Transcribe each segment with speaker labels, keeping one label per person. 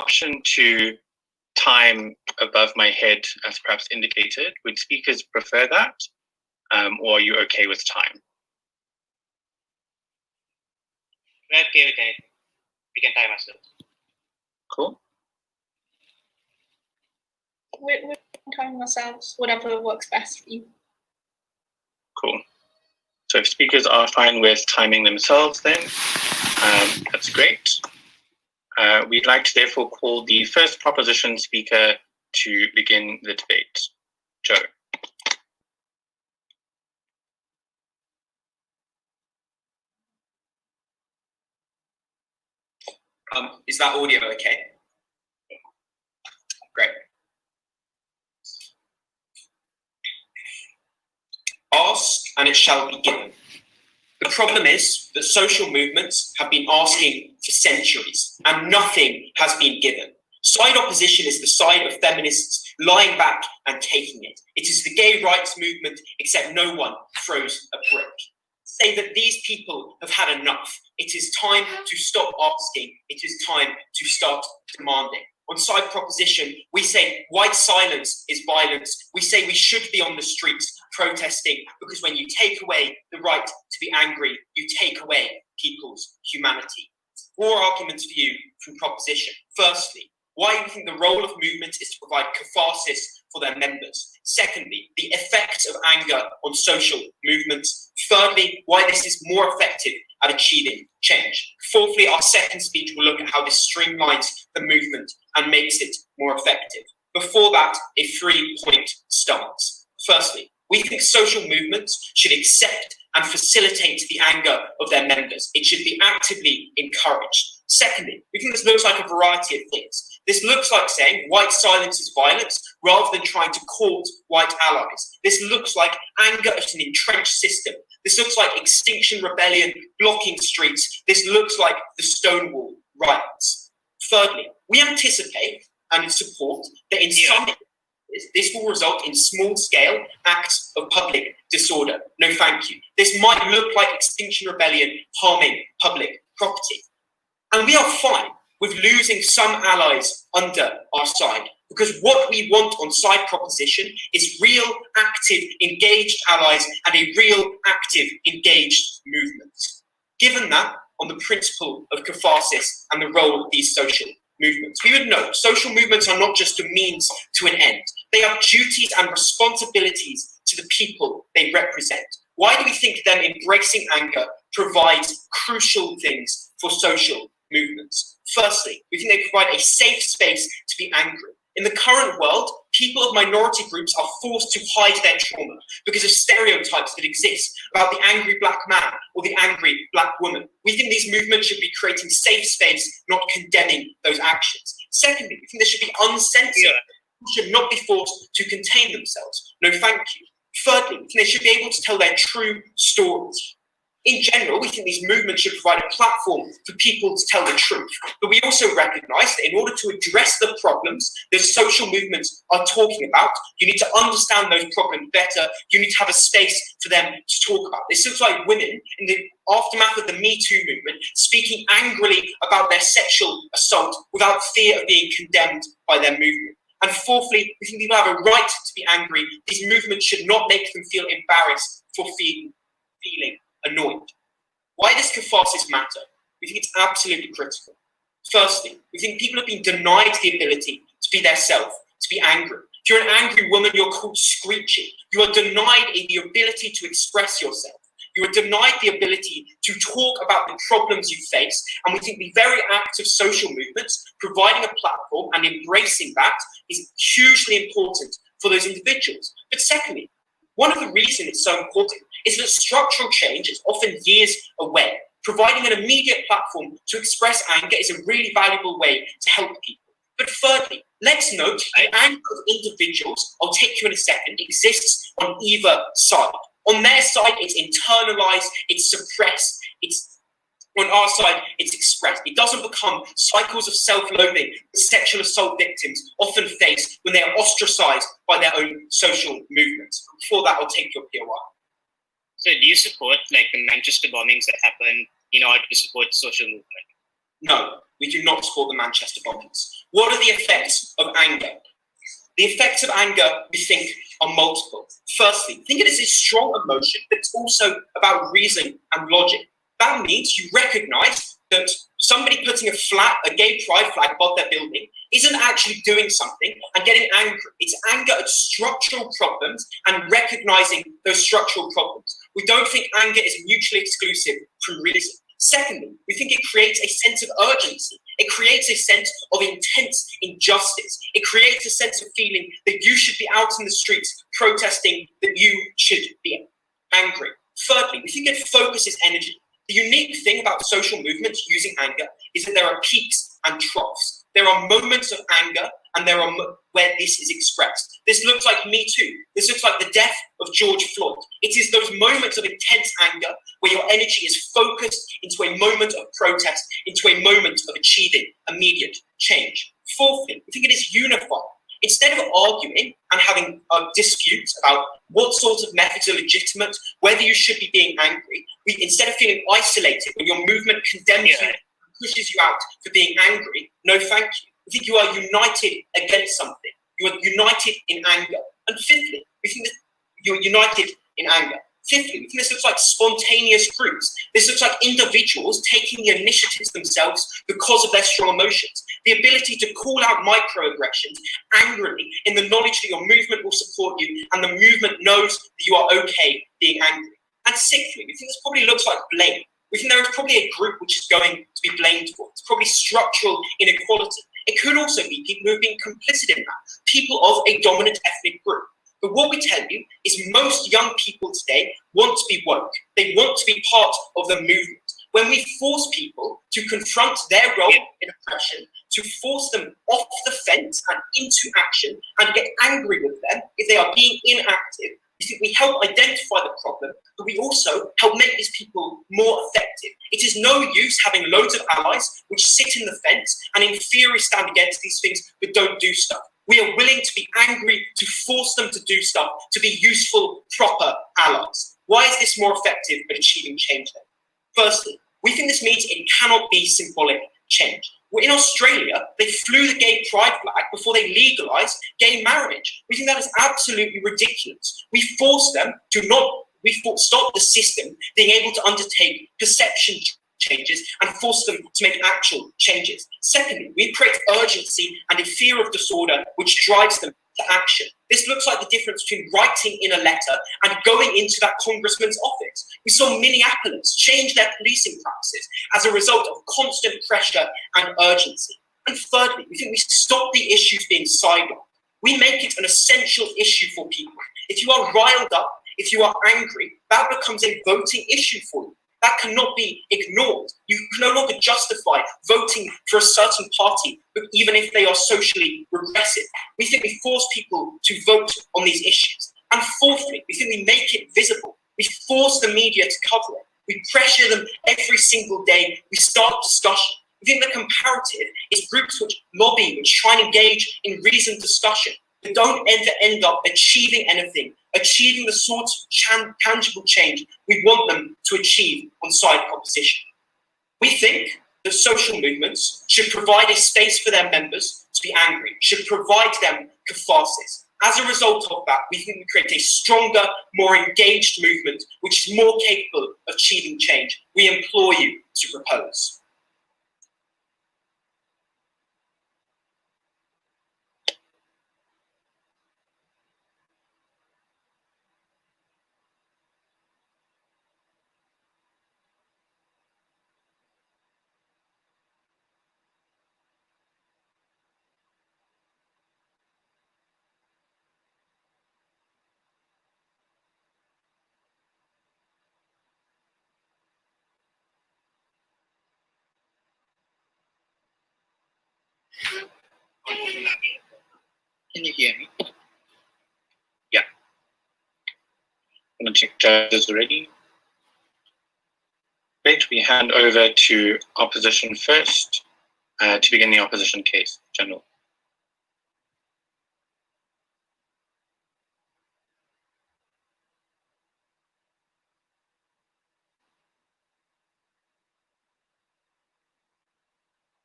Speaker 1: option to time above my head, as perhaps indicated. Would speakers prefer that, or are you okay with time?
Speaker 2: We're okay with it. We can time ourselves.
Speaker 1: Cool.
Speaker 3: We're timing ourselves, whatever works best for you.
Speaker 1: Cool. So if speakers are fine with timing themselves, then that's great. We'd like to therefore call the first proposition speaker to begin the debate. Joe.
Speaker 4: Is that audio okay? Great. Ask and it shall be given. The problem is that social movements have been asking for centuries and nothing has been given. Side opposition is the side of feminists lying back and taking it. It is the gay rights movement, except no one throws a brick. Say that these people have had enough. It is time to stop asking. It is time to start demanding. On side proposition, we say white silence is violence. We say we should be on the streets protesting because when you take away the right to be angry, you take away people's humanity. 4 arguments for you from proposition. Firstly, why we think the role of movement is to provide catharsis for their members. Secondly, the effects of anger on social movements. Thirdly, why this is more effective at achieving change. Fourthly, our second speech will look at how this streamlines the movement and makes it more effective. Before that, a 3-point stance. Firstly, we think social movements should accept and facilitate the anger of their members. It should be actively encouraged. Secondly, we think this looks like a variety of things. This looks like saying white silence is violence rather than trying to court white allies. This looks like anger at an entrenched system. This looks like Extinction Rebellion blocking streets. This looks like the Stonewall riots. Thirdly, we anticipate and support that in some instances, this will result in small-scale acts of public disorder. No, thank you. This might look like Extinction Rebellion harming public property. And we are fine with losing some allies under our side, because what we want on side proposition is real, active, engaged allies and a real, active, engaged movement. Given that, on the principle of catharsis and the role of these social movements, we would note social movements are not just a means to an end. They have duties and responsibilities to the people they represent. Why do we think them embracing anger provides crucial things for social movements? Firstly, we think they provide a safe space to be angry. In the current world, people of minority groups are forced to hide their trauma because of stereotypes that exist about the angry black man or the angry black woman. We think these movements should be creating safe space, not condemning those actions. Secondly, we think they should be uncensored. People should not be forced to contain themselves. No, thank you. Thirdly, we think they should be able to tell their true stories. In general, we think these movements should provide a platform for people to tell the truth. But we also recognise that in order to address the problems that social movements are talking about, you need to understand those problems better. You need to have a space for them to talk about. This looks like women in the aftermath of the Me Too movement speaking angrily about their sexual assault without fear of being condemned by their movement. And fourthly, we think people have a right to be angry. These movements should not make them feel embarrassed for feeling annoyed. Why does catharsis matter? We think it's absolutely critical. Firstly, we think people have been denied the ability to be their self, to be angry. If you're an angry woman, you're called screechy. You are denied the ability to express yourself. You are denied the ability to talk about the problems you face. And we think the very act of social movements, providing a platform and embracing that, is hugely important for those individuals. But secondly, one of the reasons it's so important is that structural change is often years away. Providing an immediate platform to express anger is a really valuable way to help people. But thirdly, let's note the anger of individuals, I'll take you in a second, exists on either side. On their side, it's internalized, it's suppressed, on our side, it's expressed. It doesn't become cycles of self-loathing that sexual assault victims often face when they are ostracized by their own social movements. Before that, I'll take your POI.
Speaker 2: So do you support like the Manchester bombings that happened in order to support social movement?
Speaker 4: No, we do not support the Manchester bombings. What are the effects of anger? The effects of anger, we think, are multiple. Firstly, think it is a strong emotion, but it's also about reason and logic. That means you recognize that somebody putting a gay pride flag above their building isn't actually doing something and getting angry. It's anger at structural problems and recognizing those structural problems. We don't think anger is mutually exclusive from reason. Secondly, we think it creates a sense of urgency. It creates a sense of intense injustice. It creates a sense of feeling that you should be out in the streets protesting, that you should be angry. Thirdly, we think it focuses energy. The unique thing about social movements using anger is that there are peaks and troughs. There are moments of anger and there are where this is expressed. This looks like Me Too. This looks like the death of George Floyd. It is those moments of intense anger where your energy is focused into a moment of protest, into a moment of achieving immediate change. Fourthly, we think it is unifying. Instead of arguing and having a dispute about what sorts of methods are legitimate, whether you should be being angry, instead of feeling isolated when your movement condemns you and pushes you out for being angry, no thank you. We think you are united against something. You are united in anger. And fifthly, we think that you're united in anger. Fifthly, we think this looks like spontaneous groups. This looks like individuals taking the initiatives themselves because of their strong emotions. The ability to call out microaggressions angrily in the knowledge that your movement will support you and the movement knows that you are okay being angry. And sixthly, we think this probably looks like blame. We think there is probably a group which is going to be blamed for. It's probably structural inequality. It could also be people who have been complicit in that, people of a dominant ethnic group. But what we tell you is most young people today want to be woke. They want to be part of the movement. When we force people to confront their role in oppression, to force them off the fence and into action and get angry with them if they are being inactive, we think we help identify the problem, but we also help make these people more effective. It is no use having loads of allies which sit in the fence and in theory stand against these things but don't do stuff. We are willing to be angry, to force them to do stuff, to be useful, proper allies. Why is this more effective at achieving change then? Firstly, we think this means it cannot be symbolic change. In Australia, they flew the gay pride flag before they legalised gay marriage. We think that is absolutely ridiculous. We force them to stop the system being able to undertake perception changes and force them to make actual changes. Secondly, we create urgency and a fear of disorder which drives them to action. This looks like the difference between writing in a letter and going into that congressman's office. We saw Minneapolis change their policing practices as a result of constant pressure and urgency. And thirdly, we think we stop the issues being sidelined. We make it an essential issue for people. If you are riled up, if you are angry, that becomes a voting issue for you. That cannot be ignored. You can no longer justify voting for a certain party, even if they are socially regressive. We think we force people to vote on these issues. And fourthly, we think we make it visible. We force the media to cover it. We pressure them every single day. We start discussion. We think the comparative is groups which lobby, which try and engage in reasoned discussion, but don't ever end up achieving anything, achieving the sort of tangible change we want them to achieve on side proposition. We think that social movements should provide a space for their members to be angry, should provide them catharsis. As a result of that, we think we create a stronger, more engaged movement which is more capable of achieving change. We implore you to propose.
Speaker 2: Can you hear me?
Speaker 1: Yeah. I'm going to check judges already. Great, we hand over to opposition first to begin the opposition case, General.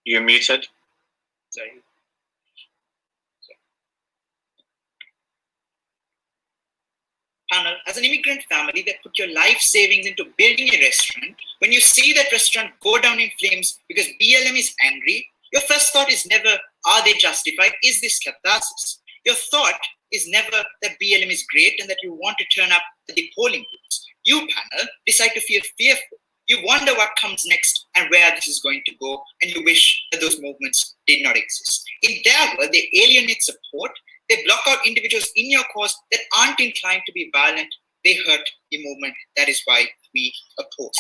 Speaker 1: You're muted.
Speaker 2: Sorry.
Speaker 5: panel, as an immigrant family that put your life savings into building a restaurant, when you see that restaurant go down in flames because BLM is angry, your first thought is never, are they justified? Is this catharsis? Your thought is never that BLM is great and that you want to turn up at the polling booths. You, panel, decide to feel fearful. You wonder what comes next and where this is going to go, and you wish that those movements did not exist. In their world, they alienate support. They block out individuals in your cause that aren't inclined to be violent. They hurt the movement. That is why we oppose.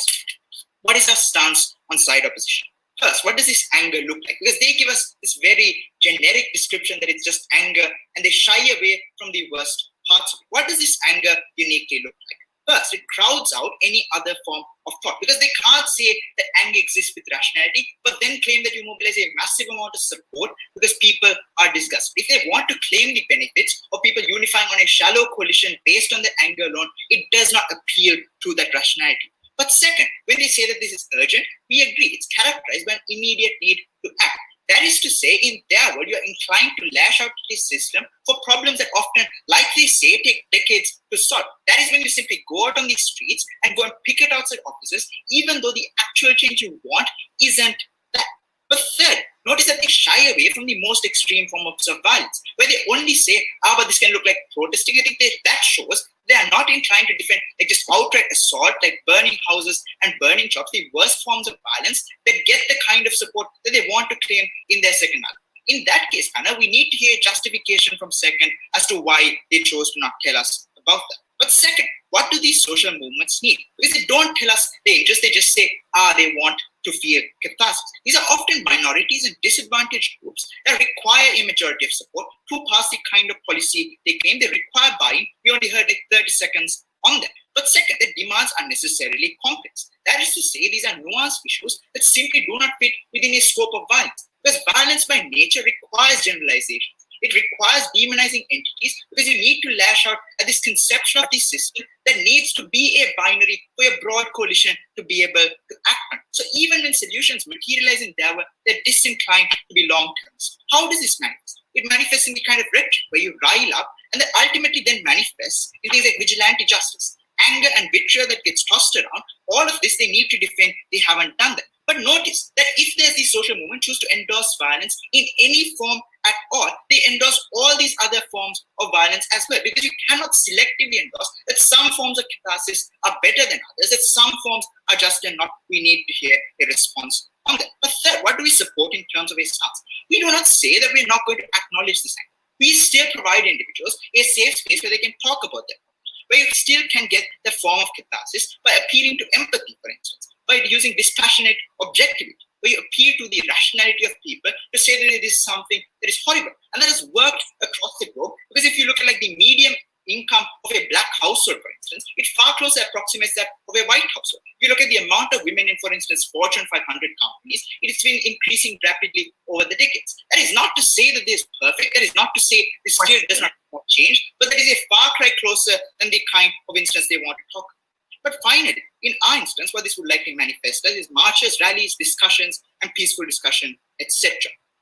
Speaker 5: What is our stance on side opposition? First, what does this anger look like? Because they give us this very generic description that it's just anger, and they shy away from the worst parts of it. What does this anger uniquely look like? First, it crowds out any other form of thought, because they can't say that anger exists with rationality, but then claim that you mobilize a massive amount of support because people are disgusted. If they want to claim the benefits of people unifying on a shallow coalition based on their anger alone, it does not appeal to that rationality. But second, when they say that this is urgent, we agree it's characterized by an immediate need to act. That is to say, in their world, you are inclined to lash out to this system for problems that often, like they say, take decades to solve. That is when you simply go out on the streets and go and picket outside offices, even though the actual change you want isn't that. But third, notice that they shy away from the most extreme form of violence, where they only say, but this can look like protesting. I think that shows they are not inclined to defend like just outright assault, like burning houses and burning shops, the worst forms of violence that get the kind of support that they want to claim in their second argument. In that case, Hannah, we need to hear justification from second as to why they chose to not tell us about that. But second, what do these social movements need? Because they don't tell us their interest, they just say, they want to feel catharsis. These are often minorities and disadvantaged groups that require a majority of support to pass the kind of policy they claim. They require buy-in. We only heard like 30 seconds on that. But second, the demands are necessarily complex. That is to say, these are nuanced issues that simply do not fit within a scope of violence. Because violence by nature requires generalization. It requires demonizing entities because you need to lash out at this conception of the system that needs to be a binary for a broad coalition to be able to act on. So even when solutions materialize in their work, they're disinclined to be long-term. How does this manifest? It manifests in the kind of rhetoric where you rile up and that ultimately then manifests in things like vigilante justice, anger and vitriol that gets tossed around. All of this they need to defend. They haven't done that. But notice that if there's the social movement choose to endorse violence in any form at all, they endorse all these other forms of violence as well, because you cannot selectively endorse that some forms of catharsis are better than others, that some forms are just and not. We need to hear a response on that. But third, what do we support in terms of a stance? We do not say that we're not going to acknowledge this anger. We still provide individuals a safe space where they can talk about them, where you still can get the form of catharsis by appealing to empathy, for instance, by using dispassionate objectivity, where you appeal to the rationality of people to say that it is something that is horrible. And that has worked across the globe, because if you look at like the median income of a black household, for instance, it far closer approximates that of a white household. If you look at the amount of women in, for instance, Fortune 500 companies, it has been increasing rapidly over the decades. That is not to say that this is perfect. That is not to say this still does not change, but that is a far cry closer than the kind of instance they want to talk about. But finally, in our instance, what this would likely manifest as is marches, rallies, discussions, and peaceful discussion, etc.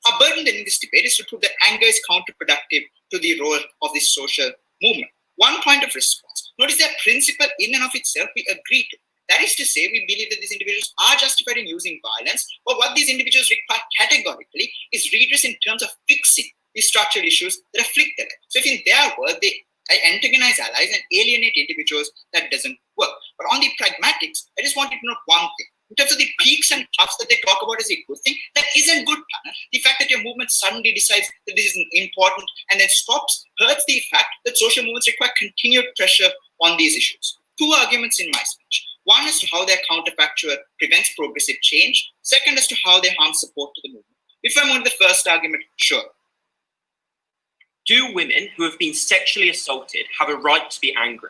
Speaker 5: Our burden then in this debate is to prove that anger is counterproductive to the role of this social movement. One point of response. Notice that principle in and of itself we agree to. That is to say, we believe that these individuals are justified in using violence, but what these individuals require categorically is redress in terms of fixing the structural issues that afflict their life. So if in their world they antagonize allies and alienate individuals, that doesn't work. But on the pragmatics, I just wanted to note one thing. In terms of the peaks and troughs that they talk about as a good thing, that isn't good, partner. The fact that your movement suddenly decides that this is important and then stops hurts the fact that social movements require continued pressure on these issues. Two arguments in my speech. One as to how their counterfactual prevents progressive change. Second as to how they harm support to the movement. If I'm on the first argument, sure.
Speaker 4: Do women who have been sexually assaulted have a right to be angry?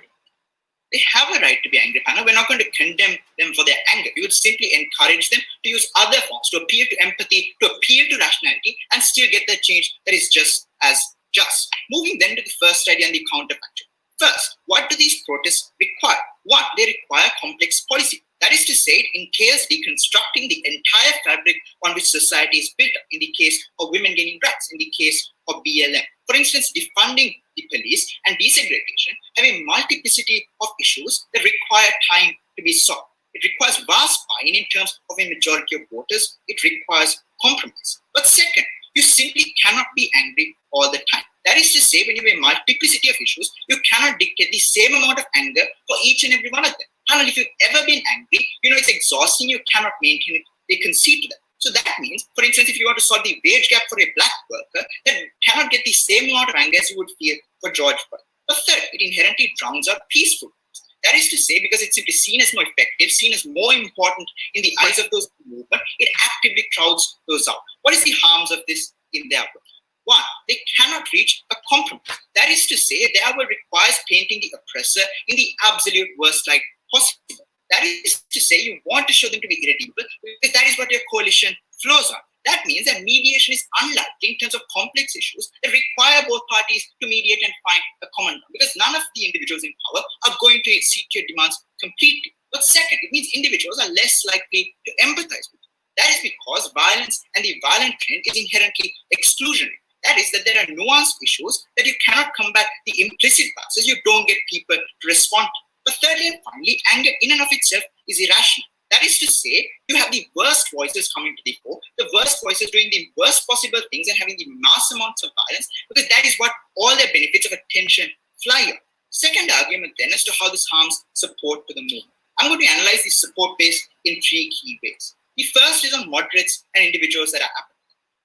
Speaker 5: They have a right to be angry, Hannah. We're not going to condemn them for their anger. We would simply encourage them to use other forms, to appeal to empathy, to appeal to rationality, and still get the change that is just as just. Moving then to the first idea and the counterfactual. First, what do these protests require? One, they require complex policy. That is to say, it entails deconstructing the entire fabric on which society is built up, in the case of women gaining rights, in the case of BLM. For instance, defunding the police and desegregation have a multiplicity of issues that require time to be solved. It requires vast buy-in in terms of a majority of voters. It requires compromise. But second, you simply cannot be angry all the time. That is to say, when you have a multiplicity of issues, you cannot dictate the same amount of anger for each and every one of them. And if you've ever been angry, you know it's exhausting, you cannot maintain it. They concede to that. So that means, for instance, if you want to solve the wage gap for a black worker, then cannot get the same amount of anger as you would feel for George Floyd. But third, it inherently drowns out peaceful. That is to say, because it's simply seen as more effective, seen as more important in the eyes of those movement, it actively crowds those out. What is the harms of this in their work? One, they cannot reach a compromise. That is to say, their work requires painting the oppressor in the absolute worst light possible. That is to say, you want to show them to be irredeemable because that is what your coalition flows on. That means that mediation is unlikely in terms of complex issues that require both parties to mediate and find a common ground, because none of the individuals in power are going to exceed your demands completely. But second, it means individuals are less likely to empathize with you. That is because violence and the violent trend is inherently exclusionary. That is that there are nuanced issues that you cannot combat the implicit biases you don't get people to respond to. But thirdly and finally, anger in and of itself is irrational. That is to say, you have the worst voices coming to the fore, the worst voices doing the worst possible things and having the mass amounts of violence, because that is what all the benefits of attention fly on. Second argument then as to how this harms support to the movement. I'm going to analyze the support base in three key ways. The first is on moderates and individuals that are apathetic.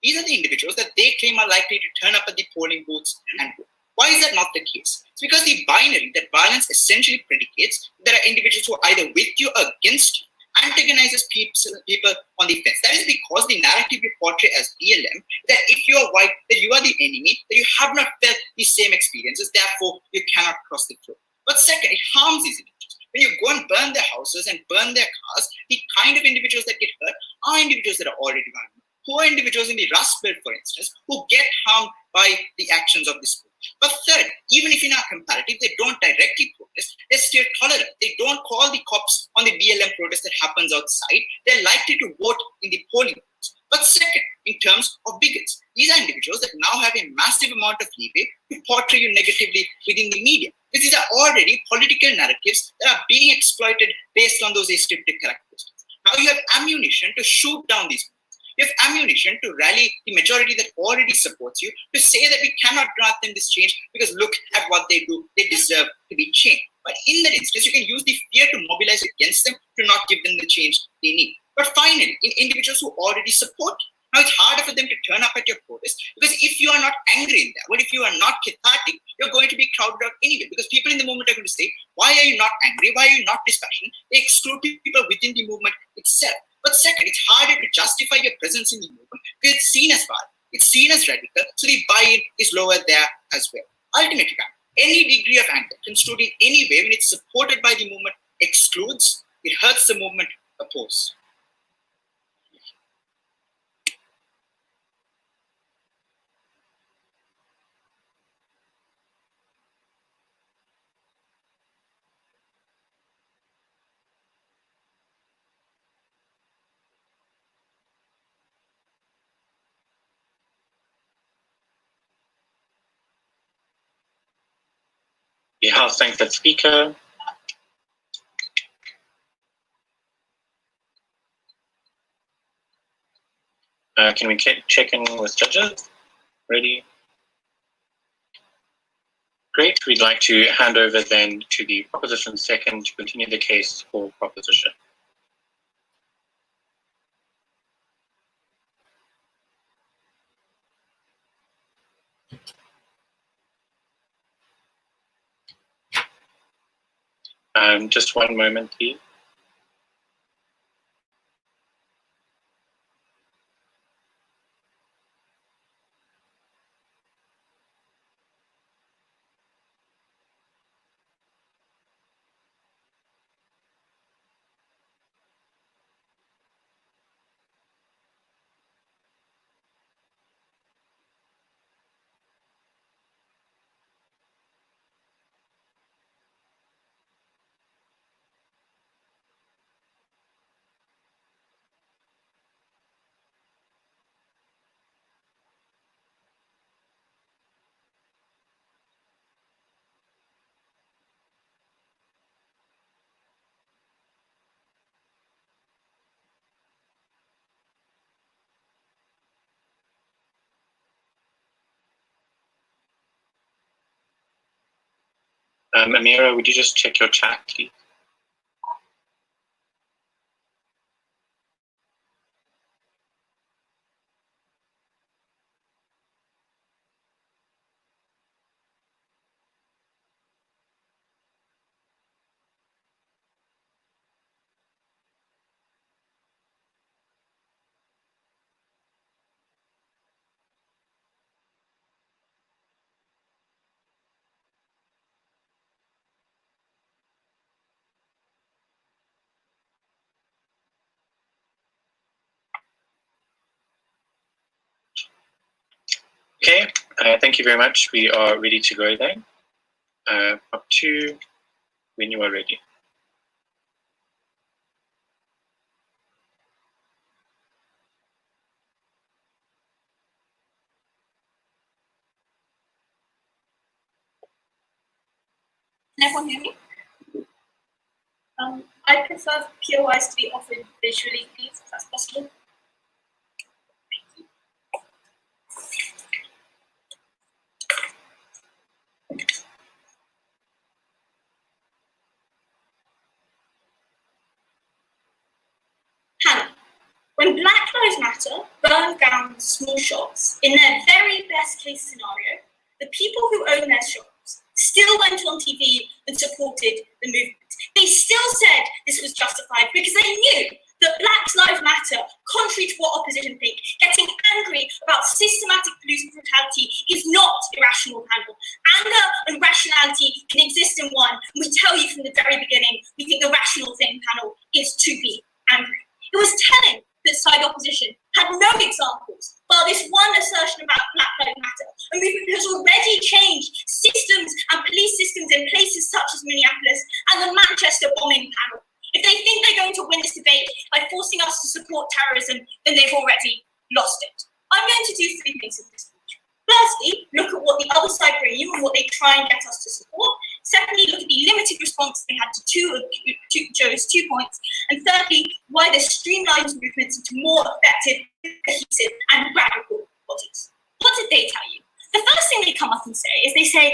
Speaker 5: These are the individuals that they claim are likely to turn up at the polling booths and vote. Why is that not the case? It's because the binary that violence essentially predicates, there are individuals who are either with you or against you, antagonizes people on the fence. That is because the narrative you portray as BLM, that if you are white, that you are the enemy, that you have not felt the same experiences, therefore you cannot cross the floor. But second, it harms these individuals. When you go and burn their houses and burn their cars, the kind of individuals that get hurt are individuals that are already vulnerable. Poor individuals in the Rust Belt, for instance, who get harmed by the actions of this group. But third, even if in our comparative they don't directly protest, they're still tolerant. They don't call the cops on the BLM protest that happens outside. They're likely to vote in the polling booths. But second, in terms of bigots, these are individuals that now have a massive amount of leeway to portray you negatively within the media. Because these are already political narratives that are being exploited based on those ascriptive characteristics. Now you have ammunition to shoot down these. You have ammunition to rally the majority that already supports you to say that we cannot grant them this change because look at what they do. They deserve to be changed. But in that instance, you can use the fear to mobilize against them to not give them the change they need. But finally, in individuals who already support you, now it's harder for them to turn up at your protest because if you are not angry in that, but if you are not cathartic, you're going to be crowded out anyway because people in the movement are going to say, why are you not angry? Why are you not dispassionate? They exclude people within the movement itself. But second, it's harder to justify your presence in the movement because it's seen as violent, it's seen as radical, so the buy-in is lower there as well. Ultimately, any degree of anger construed in any way when it's supported by the movement excludes, it hurts the movement oppose.
Speaker 1: The House thanks that speaker. Can we check in with judges? Ready? Great. We'd like to hand over then to the proposition second to continue the case for proposition. Just one moment, please. Amira, would you just check your chat, please? Okay, thank you very much. We are ready to go then. Up to when you are ready.
Speaker 3: Can everyone hear me? I prefer POIs to be offered visually, please, if that's possible. Hannah, when Black Lives Matter burned down small shops, in their very best case scenario, the people who own their shops still went on TV and supported the movement. They still said this was justified because they knew that Black Lives Matter, contrary to what opposition think, getting angry about systematic police brutality is not irrational, panel. Anger and rationality can exist in one, and we tell you from the very beginning, we think the rational thing, panel, is to be angry. It was telling that side opposition had no examples, but this one assertion about Black Lives Matter. A movement has already changed systems and police systems in places such as Minneapolis and the Manchester bombing panel. If they think they're going to win this debate by forcing us to support terrorism, then they've already lost it. I'm going to do 3 things in this speech. Firstly, look at what the other side bring you and what they try and get us to support. Secondly, look at the limited response they had to Joe's 2 points. And thirdly, why this streamlines movements into more effective, cohesive, and radical bodies. What did they tell you? The first thing they come up and say is they say,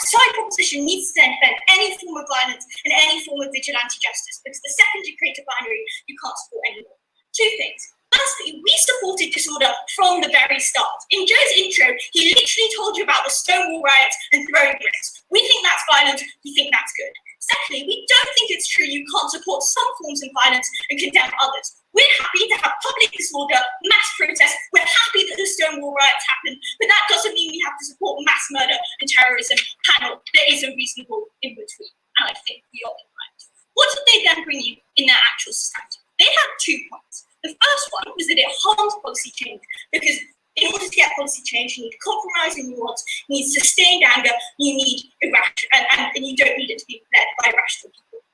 Speaker 3: side proposition needs to defend any form of violence and any form of vigilante justice because the second you create a binary, you can't support anymore. 2 things. Firstly, we supported disorder from the very start. In Joe's intro, he literally told you about the Stonewall riots and throwing bricks. We think that's violent, we think that's good. Secondly, we don't think it's true you can't support some forms of violence and condemn others. We're happy to have public disorder, mass protests. We're happy that the Stonewall riots happened, but that doesn't mean we have to support mass murder and terrorism. Panel, there is a reasonable in between, and I think we are in right. What did they then bring you in their actual society? They had 2 points. The first one was that it harms policy change because in order to get policy change, you need compromise and nuance, you need sustained anger, you need and you don't need it to be led by irrational people.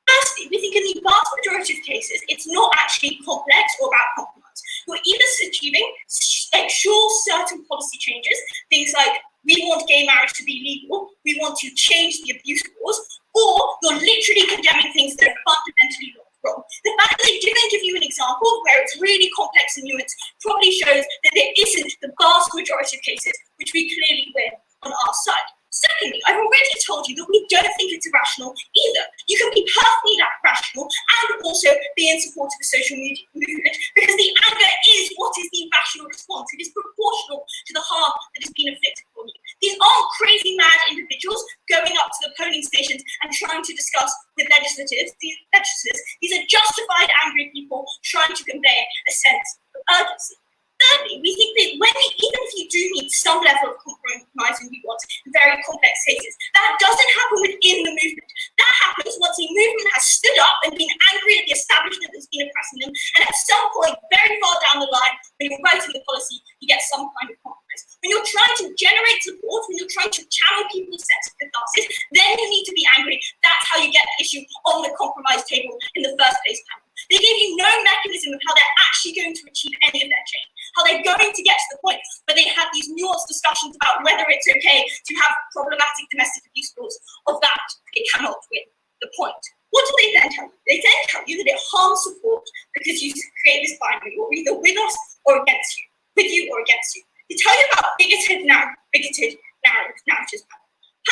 Speaker 3: Firstly, we think in the vast majority of cases, it's not actually complex or about compromise. You're either achieving certain policy changes, things like we want gay marriage to be legal, we want to change the abuse laws, or you're literally condemning things that are fundamentally wrong. The fact that they didn't give you an example where it's really complex and nuanced probably shows that there isn't the vast majority of cases which we clearly win on our side. Secondly, I've already told you that we don't think it's irrational either. You can be perfectly rational and also be in support of the social media movement because the anger is what is the rational response. It is proportional to the harm that has been inflicted on you. These aren't crazy mad individuals going up to the polling stations and trying to discuss with legislators. These are justified angry people trying to convey a sense of urgency. Thirdly, we think that even if you do need some level of compromise and nuance in very complex cases, that doesn't happen within the movement. That happens once a movement has stood up and been angry at the establishment that's been oppressing them, and at some point, very far down the line, when you're writing the policy, you get some kind of compromise. When you're trying to generate support, when you're trying to channel people's sense of catharsis, then you need to be angry. That's how you get the issue on the compromise table in the first place. They gave you no mechanism of how they're actually going to achieve any of their change, how they're going to get to the point where they have these nuanced discussions about whether it's okay to have problematic domestic abuse laws. Of that, they cannot win the point. What do they then tell you? They then tell you that it harms support because you create this binary. You're either with us or against you, with you or against you. They tell you about bigoted narratives.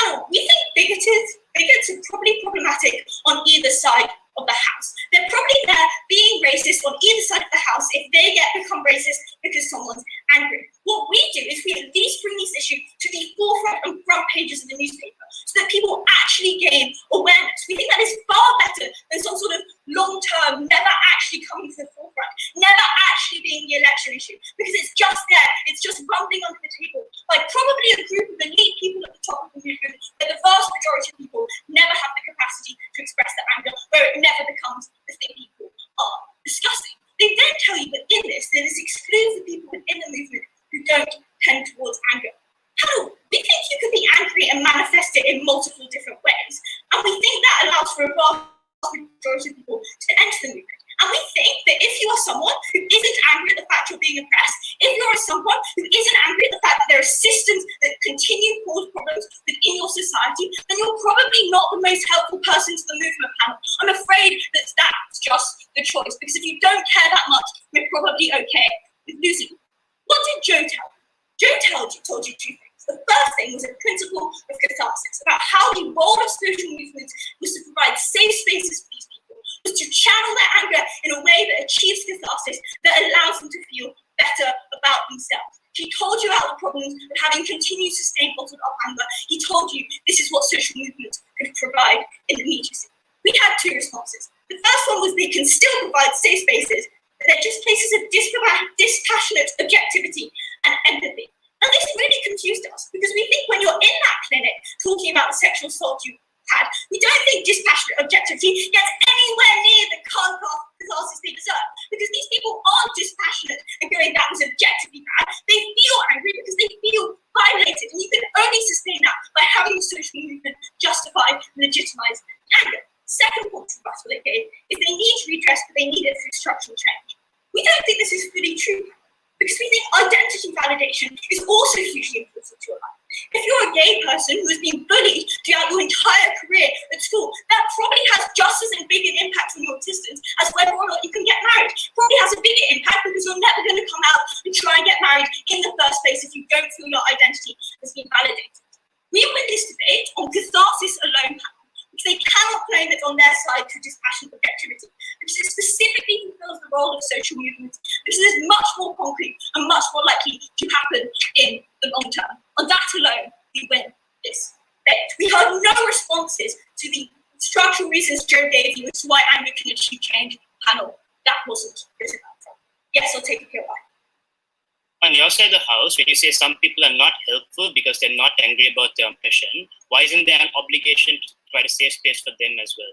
Speaker 3: Panel, we think bigots are probably problematic on either side of the house. They're probably there being racist on either side of the house if they become racist because someone's angry. What we do is we at least bring these issues to the forefront and front pages of the newspaper so that people actually gain awareness. We think that is far better than some sort of long-term, never actually coming to the forefront, never actually being the election issue, because it's just there, it's just rumbling under the table by probably a group of elite people at the top of the movement, where the vast majority of people never have the capacity to express their anger, where it never becomes the thing people are discussing. They then tell you that in this, there is excludes the people within the movement who don't tend towards anger. How? We think you can be angry and manifest it in multiple different ways, and we think that allows for a vast majority of people to enter the movement. And we think that if you are someone who isn't angry at the fact you're being oppressed, if you're someone who isn't angry at the fact that there are systems that continue to cause problems within your society, then you're probably not the most helpful person to the movement panel. I'm afraid that that's just the choice, because if you don't care that much, we're probably okay with losing. What did Joe tell you? Joe told you two things. The first thing was a principle of catharsis, about how the role of social movements was to provide safe spaces for these people, was to channel their anger in a way that achieves catharsis, that allows them to feel better about themselves. He told you about the problems of having continued sustained bottled up anger. He told you this is what social movements could provide in the immediacy. We had two responses. The first one was they can still provide safe spaces, but they're just places of dispassionate objectivity and empathy. And this really confused us, because we think when you're in that clinic talking about the sexual assault you had, we don't think dispassionate objectivity gets anywhere near the catharsis they deserve, because these people aren't dispassionate and going, that was objectively bad. They feel angry because they feel violated, and you can only sustain that by having the social movement justify and legitimize anger. Second point to us they gave is they need redress, but they need it through structural change. We don't think this is fully true, because we think identity validation is also hugely important to your life. If you're a gay person who has been bullied throughout your entire career at school, that probably has just as big an impact on your existence as whether or not you can get married. Probably has a bigger impact because you're never going to come out and try and get married in the first place if you don't feel your identity has been validated. We win this debate on catharsis alone, because they cannot claim it on their side through dispassionate objectivity, because it specifically fulfills the role of social movements, because it is much more concrete and much more likely to happen in the long term. On that alone, we win this debate. We heard no responses to the structural reasons Joe gave you as to why anger can achieve change. Panel, that wasn't written out from. Yes, I'll take a POI.
Speaker 2: On your side of the house, when you say some people are not helpful because they're not angry about their oppression, why isn't there an obligation to provide a safe space for them as well?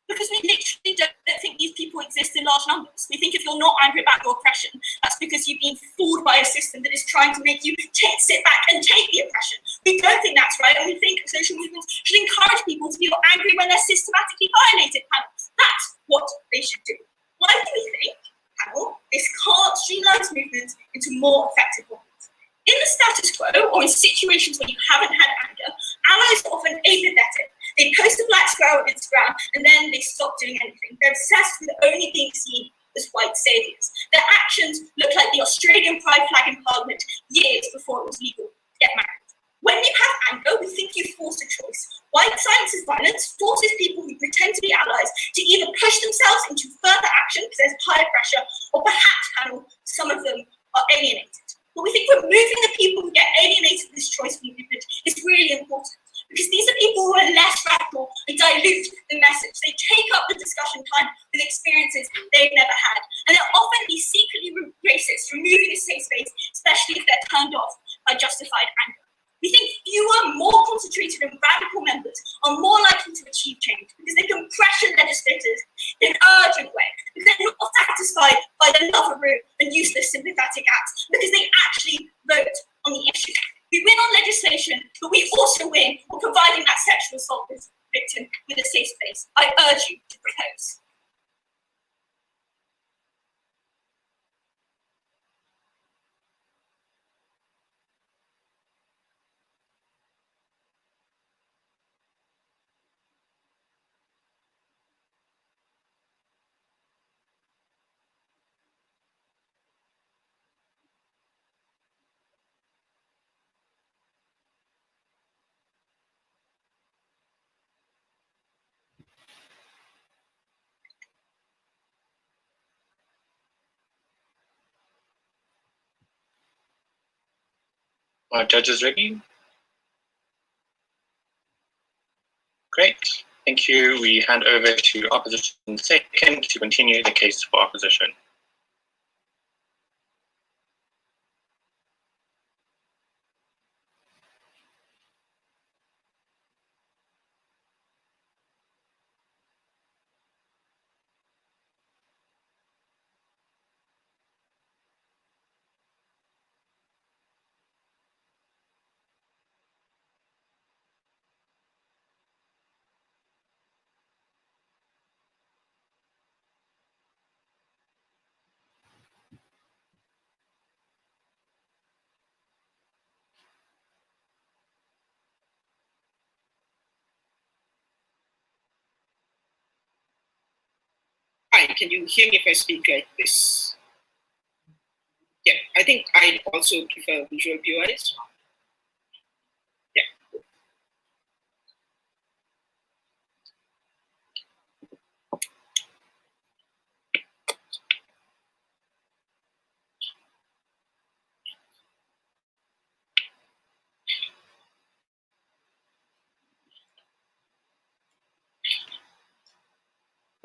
Speaker 3: Because we literally don't think these people exist in large numbers. We think if you're not angry about your oppression, that's because you've been fooled by a system that is trying to make you sit back and take the oppression. We don't think that's right, and we think social movements should encourage people to feel angry when they're systematically violated. That's what they should do. Why do we think, panel, this can't streamline movements into more effective ones? In the status quo, or in situations where you haven't had anger, allies are often apathetic. They post a black square on Instagram and then they stop doing anything. They're obsessed with only being seen as white saviors. Their actions look like the Australian pride flag in Parliament years before it was legal to get married. When you have anger, we think you force a choice. White silences violence forces people who pretend to be allies to either push themselves into further action because there's higher pressure, or perhaps, panel, some of them are alienated. But we think removing the people who get alienated with this choice from the movement is really important, because these are people who are less radical and dilute the message. They take up the discussion time with experiences they've never had. And they'll often be secretly racist, removing a safe space, especially if they're turned off by justified anger. We think fewer, more concentrated and radical members are more likely to achieve change, because they can pressure legislators in an urgent way, because they're not satisfied by the lover room and useless sympathetic acts, because they actually vote on the issue. We win on legislation, but we also win on providing that sexual assault victim with a safe space. I urge you to propose.
Speaker 1: Are judges ready? Great. Thank you. We hand over to opposition second to continue the case for opposition.
Speaker 5: Hi, can you hear me if I speak like this? Yeah, I think I also prefer visual POIs. Yeah.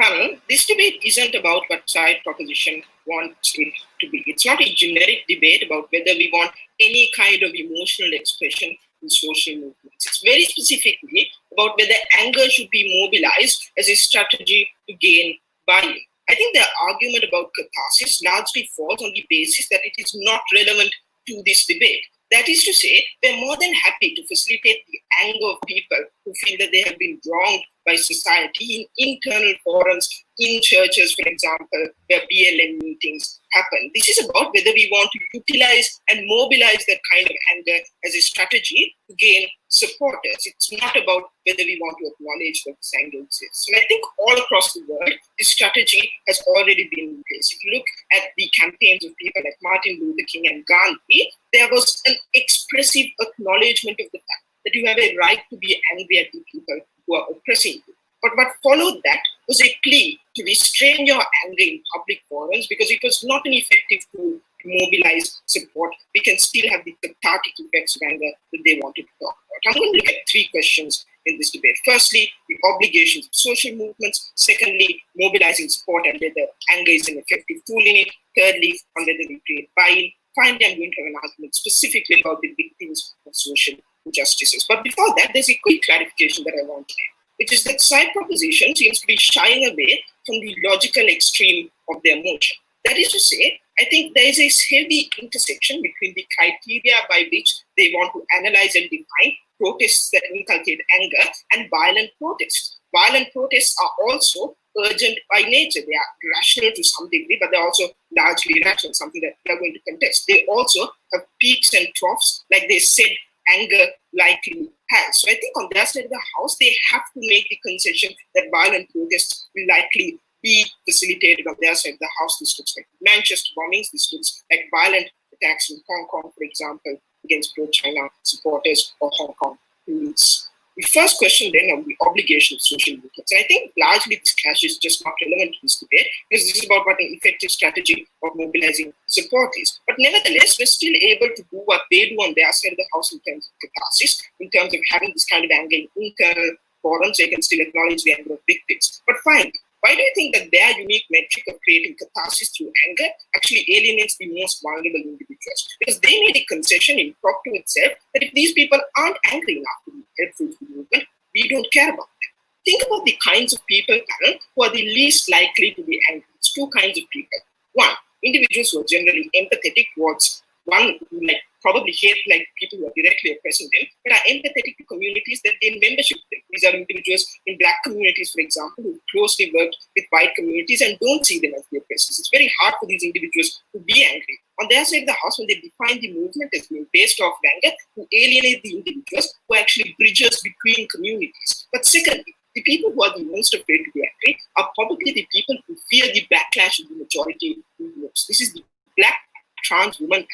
Speaker 5: Panel, this debate isn't about what side proposition wants it to be. It's not a generic debate about whether we want any kind of emotional expression in social movements. It's very specifically about whether anger should be mobilized as a strategy to gain buy-in. I think the argument about catharsis largely falls on the basis that it is not relevant to this debate. That is to say, we're more than happy to facilitate the anger of people who feel that they have been wronged by society in internal forums, in churches, for example, where BLM meetings happen. This is about whether we want to utilize and mobilize that kind of anger as a strategy to gain supporters. It's not about whether we want to acknowledge that this anger exists. And I think all across the world, this strategy has already been in place. If you look at the campaigns of people like Martin Luther King and Gandhi, there was an expressive acknowledgement of the fact that you have a right to be angry at the people who are oppressing you. But what followed that was a plea to restrain your anger in public forums because it was not an effective tool to mobilize support. We can still have the cathartic effects of anger that they wanted to talk about. I'm going to look at three questions in this debate. Firstly, the obligations of social movements. Secondly, mobilizing support and whether anger is an effective tool in it. Thirdly, on whether we create buy-in. Finally, I'm going to have an argument specifically about the victims of social injustices. But before that, there's a quick clarification that I want to make, which is that side proposition seems to be shying away from the logical extreme of their motion. That is to say, I think there is a heavy intersection between the criteria by which they want to analyze and define protests that inculcate anger and violent protests. Violent protests are also urgent by nature. They are rational to some degree, but they're also largely irrational, something that we're going to contest. They also have peaks and troughs, like they said anger likely has. So I think on their side of the house, they have to make the concession that violent protests will likely be facilitated on their side of the house. This looks like Manchester bombings. This looks like violent attacks in Hong Kong, for example, against pro-China supporters or Hong Kong police. The first question then on the obligation of social movements. And I think largely this clash is just not relevant to this debate because this is about what an effective strategy of mobilizing support is. But nevertheless, we're still able to do what they do on their side of the house in terms of catharsis, in terms of having this kind of anger in internal forums. They can still acknowledge the anger of victims. But fine, why do you think that their unique metric of creating catharsis through anger actually alienates the most vulnerable individuals? Because they made a concession in prop to itself that if these people aren't angry enough to be helpful to the movement, we don't care about them. Think about the kinds of people, Karen, who are the least likely to be angry. It's two kinds of people. One, individuals who are generally empathetic towards one who probably hate people who are directly oppressing them, but are empathetic to communities that gain membership with them. These are individuals in Black communities, for example, who closely worked with white communities and don't see them as the oppressors. It's very hard for these individuals to be angry. On their side of the house, when they define the movement as being based off anger, who alienate the individuals who are actually bridges between communities. But secondly, the people who are the most afraid to be angry are probably the people who fear the backlash of the majority movements. This is the Black trans woman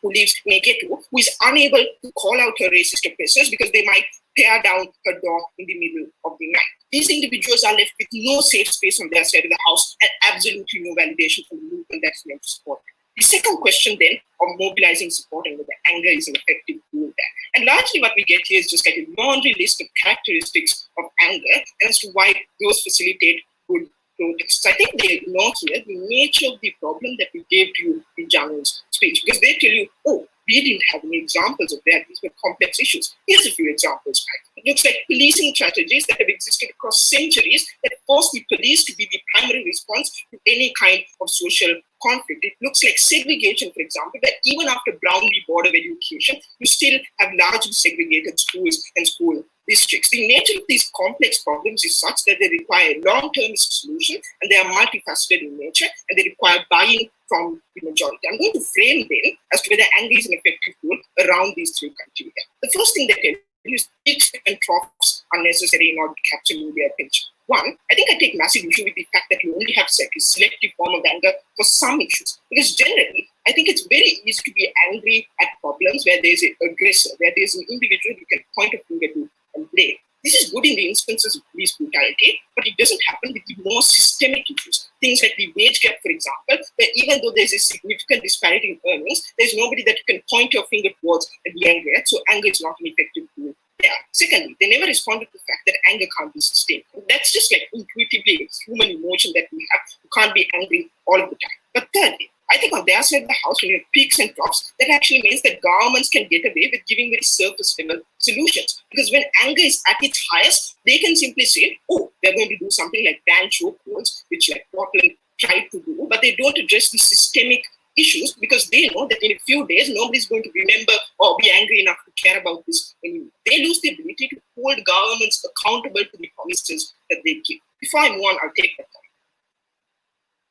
Speaker 5: who lives in a ghetto, who is unable to call out her racist oppressors because they might tear down her door in the middle of the night. These individuals are left with no safe space on their side of the house and absolutely no validation from the movement that's meant to support them.
Speaker 6: The second question then of mobilizing support and whether anger is an effective tool there. And largely what we get here is just like a laundry list of characteristics of anger and as to why those facilitate good protests. I think they ignore here the nature of the problem that we gave to you in Janul's speech, because they tell you, oh, we didn't have any examples of that. These were complex issues. Here's a few examples. Right? It looks like policing strategies that have existed across centuries that force the police to be the primary response to any kind of social conflict. It looks like segregation, for example, that even after Brown v. Board of Education, you still have largely segregated schools and school districts. The nature of these complex problems is such that they require long-term solution and they are multifaceted in nature and they require buy-in from the majority. I'm going to frame them as to whether anger is an effective tool around these three criteria. The first thing that can use peaks and troughs are necessary in order to capture media attention. One, I think I take massive issue with the fact that you only have a selective form of anger for some issues. Because generally, I think it's very easy to be angry at problems where there's an aggressor, where there's an individual you can point a finger to and blame. This is good in the instances of police brutality, but it doesn't happen with the more systemic issues. Things like the wage gap, for example, where even though there's a significant disparity in earnings, there's nobody that you can point your finger towards and be angry at, so anger is not an effective tool there. Secondly, they never responded to the fact that anger can't be sustained. That's just like intuitively a human emotion that we have. You can't be angry all of the time. But thirdly, I think on their side of the house, when you have peaks and troughs, that actually means that governments can get away with giving very surface level solutions. Because when anger is at its highest, they can simply say, oh, they're going to do something like ban chokeholds, which like Portland tried to do, but they don't address the systemic issues because they know that in a few days, nobody's going to remember or be angry enough to care about this anymore. They lose the ability to hold governments accountable to the promises that they keep. Before I move on, I'll take that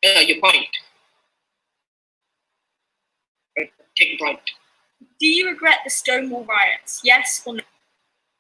Speaker 6: point. Your point. Take a point.
Speaker 3: Do you regret the Stonewall riots? Yes or no?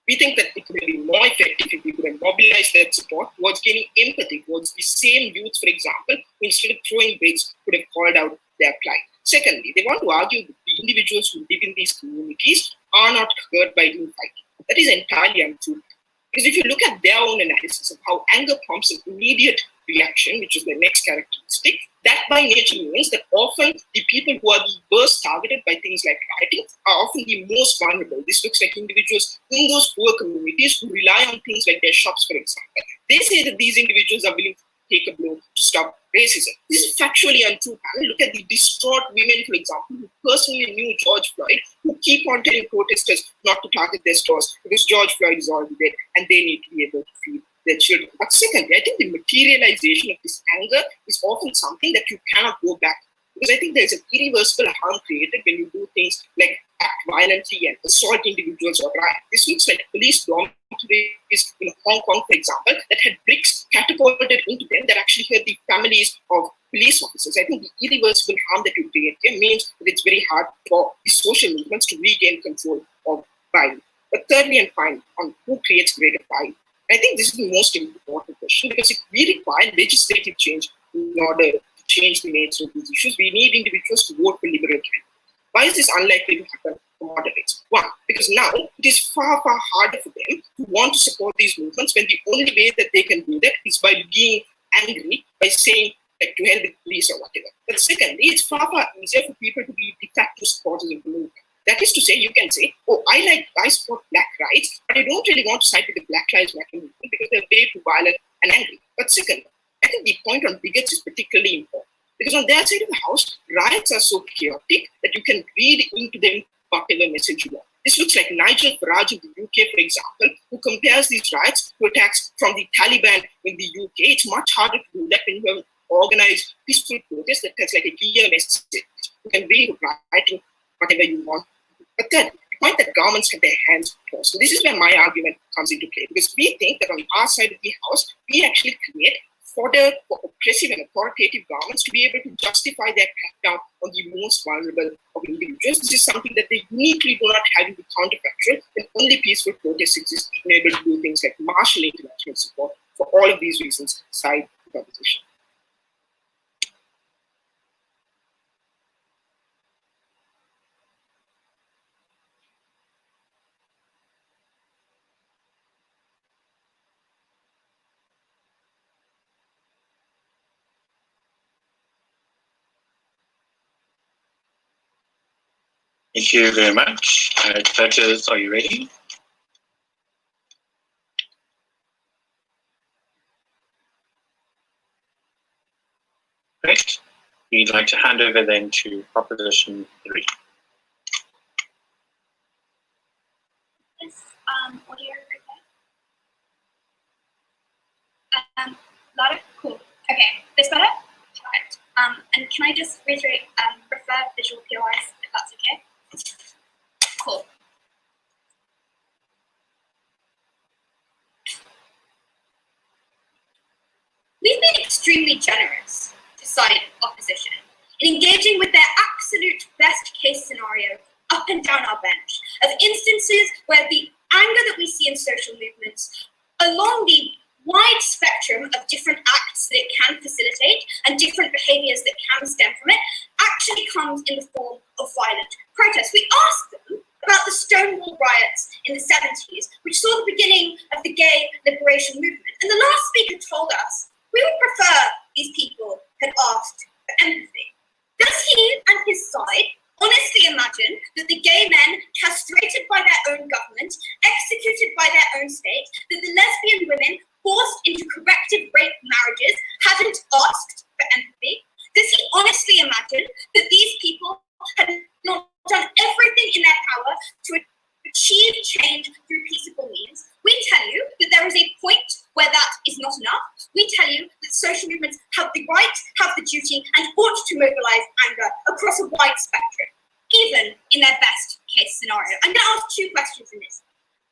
Speaker 6: We think that it would be more effective if we could have mobilized that support towards gaining empathy towards the same youth, for example, who instead of throwing bricks could have called out their plight. Secondly, they want to argue that the individuals who live in these communities are not hurt by infighting. That is entirely untrue. Because if you look at their own analysis of how anger prompts an immediate reaction, which is the next characteristic, that by nature means that often the people who are the worst targeted by things like rioting are often the most vulnerable. This looks like individuals in those poor communities who rely on things like their shops, for example. They say that these individuals are willing to take a blow to stop racism. This is factually untrue. Look at the distraught women, for example, who personally knew George Floyd, who keep on telling protesters not to target their stores because George Floyd is already dead and they need to be able to feed their children. But secondly, I think the materialization of this anger is often something that you cannot go back. Because I think there's an irreversible harm created when you do things like act violently and assault individuals or riot. This looks like police dormitories in Hong Kong, for example, that had bricks catapulted into them that actually hurt the families of police officers. I think the irreversible harm that you create here means that it's very hard for the social movements to regain control of violence. But thirdly and finally, on who creates greater violence, I think this is the most important question because if we require legislative change in order to change the nature of these issues, we need individuals to vote for liberal candidates. Why is this unlikely to happen for moderates? One, because now it is far, far harder for them to want to support these movements when the only way that they can do that is by being angry, by saying like to hell with police or whatever. But secondly, it's far, far easier for people to be de facto supporters of the movement. That is to say, you can say, oh, I support black rights, but I don't really want to side with the Black Lives Matter movement because they're way too violent and angry. But second, I think the point on bigots is particularly important because on their side of the house, riots are so chaotic that you can read into them whatever message you want. This looks like Nigel Farage in the UK, for example, who compares these riots to attacks from the Taliban in the UK. It's much harder to do that when you have organized peaceful protest that has like a clear message. You can really write whatever you want. But then, the point that governments have their hands forced. So this is where my argument comes into play. Because we think that on our side of the house, we actually create fodder for oppressive and authoritative governments to be able to justify their crackdown on the most vulnerable of individuals. This is something that they uniquely do not have in the counterfactual, and only peaceful protests exist to be able to do things like marshal international support. For all of these reasons, side the opposition.
Speaker 1: Thank you very much. Judges, are you ready? Great. We'd like to hand over then to Proposition 3.
Speaker 3: Yes, audio right there. Louder? Cool. Okay, this better? Perfect. And can I just reiterate, prefer visual POIs, if that's okay? Cool. We've been extremely generous to side opposition in engaging with their absolute best case scenario up and down our bench of instances where the anger that we see in social movements along the wide spectrum of different acts that it can facilitate and different behaviours that can stem from it actually comes in the form of violent protest. We asked them about the Stonewall riots in the 70s, which saw the beginning of the gay liberation movement. And the last speaker told us we would prefer these people had asked for empathy. Does he and his side honestly imagine that the gay men castrated by their own government, executed by their own state, that the lesbian women forced into corrective rape marriages hadn't asked for empathy? Does he honestly imagine that these people had not done everything in their power to achieve change through peaceable means? We tell you that there is a point where that is not enough. We tell you that social movements have the right, have the duty, and ought to mobilize anger across a wide spectrum, even in their best case scenario. I'm going to ask two questions in this.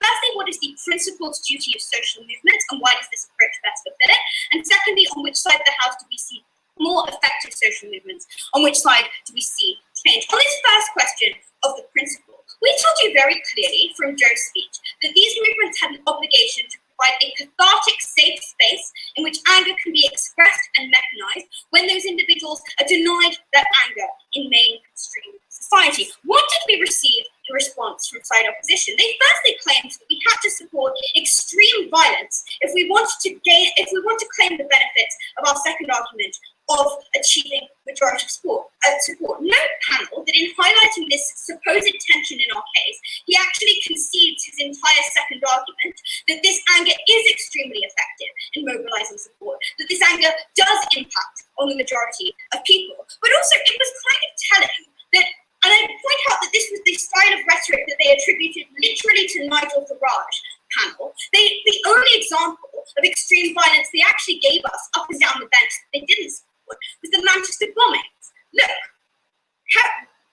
Speaker 3: Firstly, what is the principled duty of social movements, and why does this approach best fulfill it? And secondly, on which side of the house do we see more effective social movements? On which side do we see change? On this first question of the principle, we told you very clearly from Joe's speech that these movements had an obligation to provide a cathartic, safe space in which anger can be expressed and mechanized when those individuals are denied their anger in mainstream society. What did we receive in response from side opposition? They firstly claimed that we had to support extreme violence if we want to claim the benefits of our second argument of achieving majority support. No panel that in highlighting this supposed tension in our case, he actually concedes his entire second argument that this anger is extremely effective in mobilizing support, that this anger does impact on the majority of people. But also it was kind of telling that, and I point out that this was the style of rhetoric that they attributed literally to Nigel Farage panel. The only example of extreme violence they actually gave us up and down the bench that they didn't support was the Manchester bombings. Look,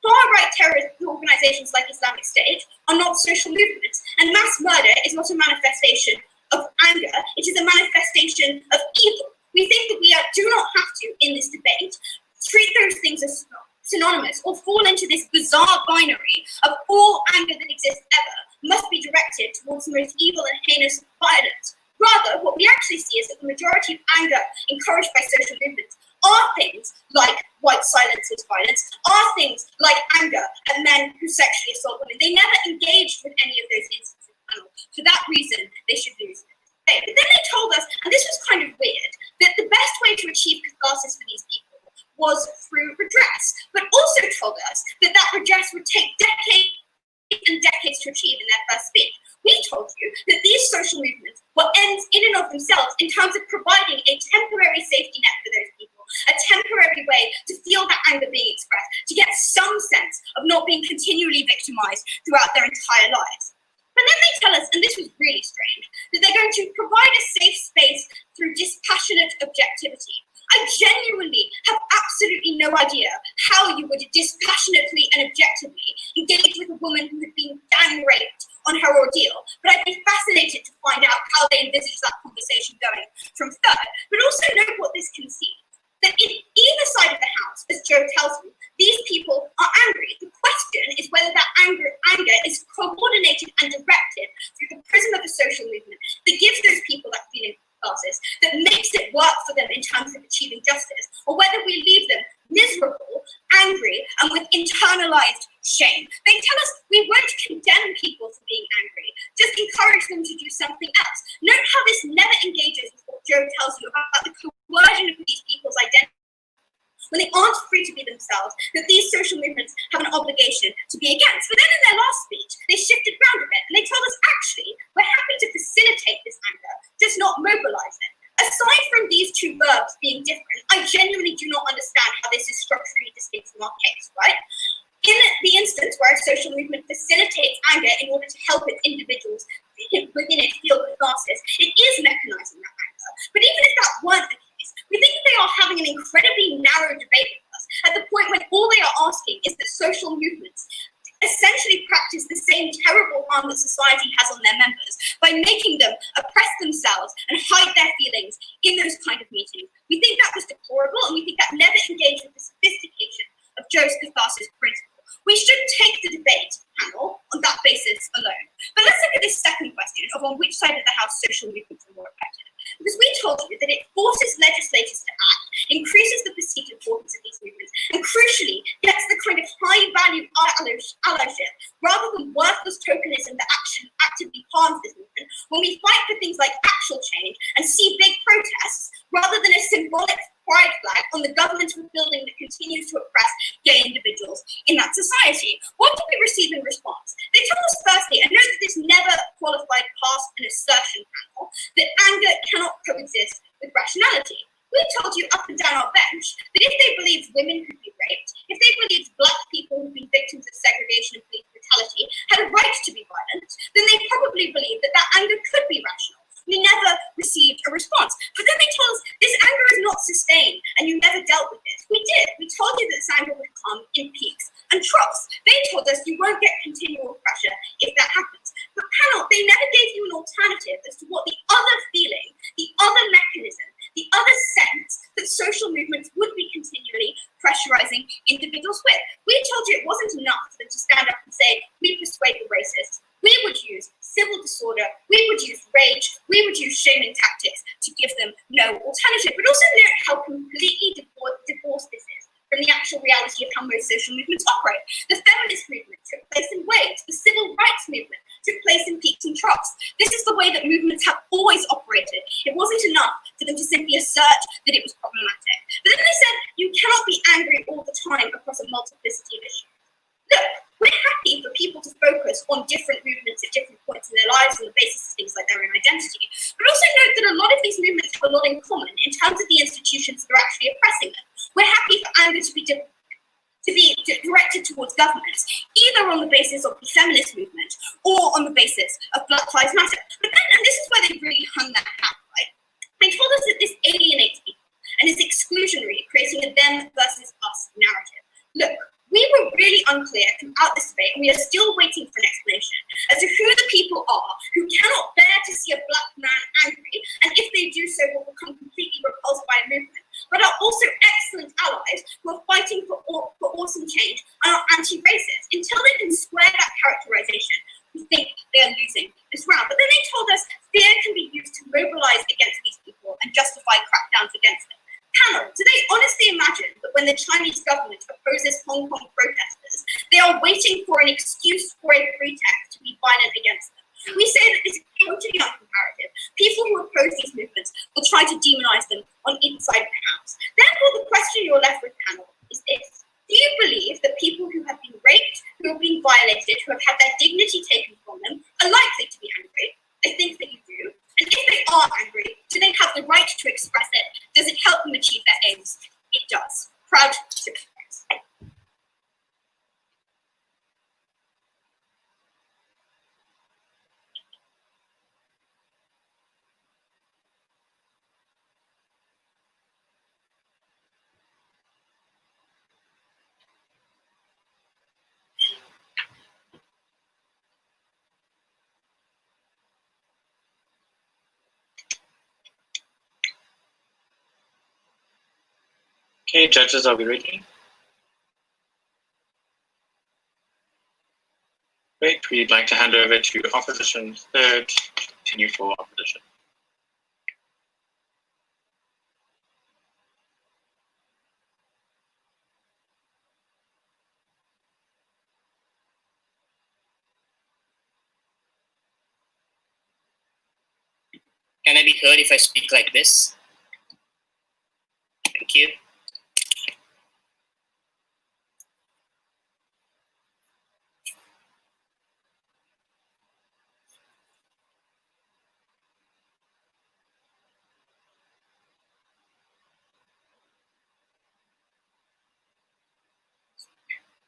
Speaker 3: far-right terrorist organizations like Islamic State are not social movements, and mass murder is not a manifestation of anger, it is a manifestation of evil. We think that we do not have to, in this debate, treat those things as synonymous or fall into this bizarre binary of all anger that exists ever must be directed towards the most evil and heinous violence. Rather, what we actually see is that the majority of anger encouraged by social movements are things like white silencers violence, are things like anger at men who sexually assault women. They never engaged with any of those instances. For that reason, they should lose. But then they told us, and this was kind of weird, that the best way to achieve catharsis for these people was through redress, but also told us that that redress would take decades and decades to achieve in their first speech. We told you that these social movements were ends in and of themselves in terms of providing a temporary safety net for those people, a temporary way to feel that anger being expressed, to get some sense of not being continually victimized throughout their entire lives. But then they tell us, and this was really strange, that they're going to provide a safe space through dispassionate objectivity. I genuinely have absolutely no idea how you would dispassionately and objectively engage with a woman who had been gang raped on her ordeal, but I'd be fascinated to find out how they envisage that conversation going from third. But also note what this concedes, that in either side of the house, as Joe tells you, these people are angry. The question is whether that anger is coordinated and directed through the prism of a social movement that gives those people that feeling classes, that makes it work for them in terms of achieving justice, or whether we leave them miserable, angry, and with internalized shame. They tell us we won't condemn people for being angry, just encourage them to do something else. Note how this never engages with what Joe tells you about the coercion of these people's identity. When they aren't free to be themselves, that these social movements have an obligation to be against. different, I genuinely do not understand how this is structurally distinct from our case, right? In the instance where a social movement facilitates anger in order to help its individuals within it feel catharsis, it is mechanizing that anger. But even if that weren't the case, we think they are having an incredibly narrow debate with us at the point when all they are asking is that social movements essentially practice the same terrible harm that society has on their members by making them oppress themselves and hide their feelings in those kind of meetings. We think that was deplorable, and we think that never engaged with the sophistication of Joe's catharsis principle. We should take the debate panel on that basis alone. But let's look at this second question of on which side of the house social movements are more effective. Because we told you that it forces legislators to act, increases the perceived importance of these movements, and crucially gets the kind of high-value allyship rather than worthless tokenism that actively harms this movement when we fight for things like actual change and see big protests rather than a symbolic pride flag on the governmental building that continues to oppress gay individuals in that society. What did we receive in response? They told us firstly, and note that this never qualified past an assertion panel, that anger cannot coexist with rationality. We told you up and down our bench that if they believed women could be raped, if they believed black people who've been victims of segregation and police brutality had a right to be violent, then they probably believed that that anger could be rational. We never received a response. But then they told us this anger is not sustained and you never dealt with it. We did. We told you that this anger would come in peaks and troughs. They told us you won't get continual pressure if that happens. But panel, they never gave you an alternative as to what the other feeling, the other mechanism, the other sense that social movements would be continually pressurizing individuals with. We told you it wasn't enough for them to stand up and say, we persuade the racists. We would use civil disorder, we would use rage, we would use shaming tactics to give them no alternative. But also note how completely divorced this is from the actual reality of how most social movements operate. The feminist movement took place in waves. The civil rights movement took place in peaks and troughs. This is the way that movements have always operated. It wasn't enough for them to simply assert that it was problematic. But then they said, you cannot be angry all the time across a multiplicity of issues. Look, we're happy for people to focus on different movements at different points in their lives on the basis of things like their own identity. But also note that a lot of these movements have a lot in common in terms of the institutions that are actually oppressing them. We're happy for anger to be directed towards governments, either on the basis of the feminist movement or on the basis of Black Lives Matter. But then, and this is where they really hung that hat, right? They told us that this alienates people and is exclusionary, creating a them versus us narrative. Look, we were really unclear throughout this debate, and we are still waiting for an explanation as to who the people are who cannot bear to see a black man angry, and if they do so, will become completely repulsed by a movement, but are also excellent allies who are fighting for awesome change and are anti-racist. Until they can square that characterization, we think they are losing this round. But then they told us fear can be used to mobilize against these people and justify crackdowns against them. Panel, do they honestly imagine that when the Chinese government opposes Hong Kong protesters, they are waiting for an excuse or a pretext to be violent against them? We say that this is totally uncomparative. People who oppose these movements will try to demonize them on either side of the house. Therefore, the question you're left with, panel, is this. Do you believe that people who have been raped, who have been violated, who have had their dignity taken from them, are likely to be angry? I think that you do. And if they are angry, do they have the right to express it? Does it help them achieve their aims? It does. Proud to confess.
Speaker 1: Okay, judges, are we ready? Great, we'd like to hand over to opposition third to continue for opposition.
Speaker 2: Can I be heard if I speak like this? Thank you.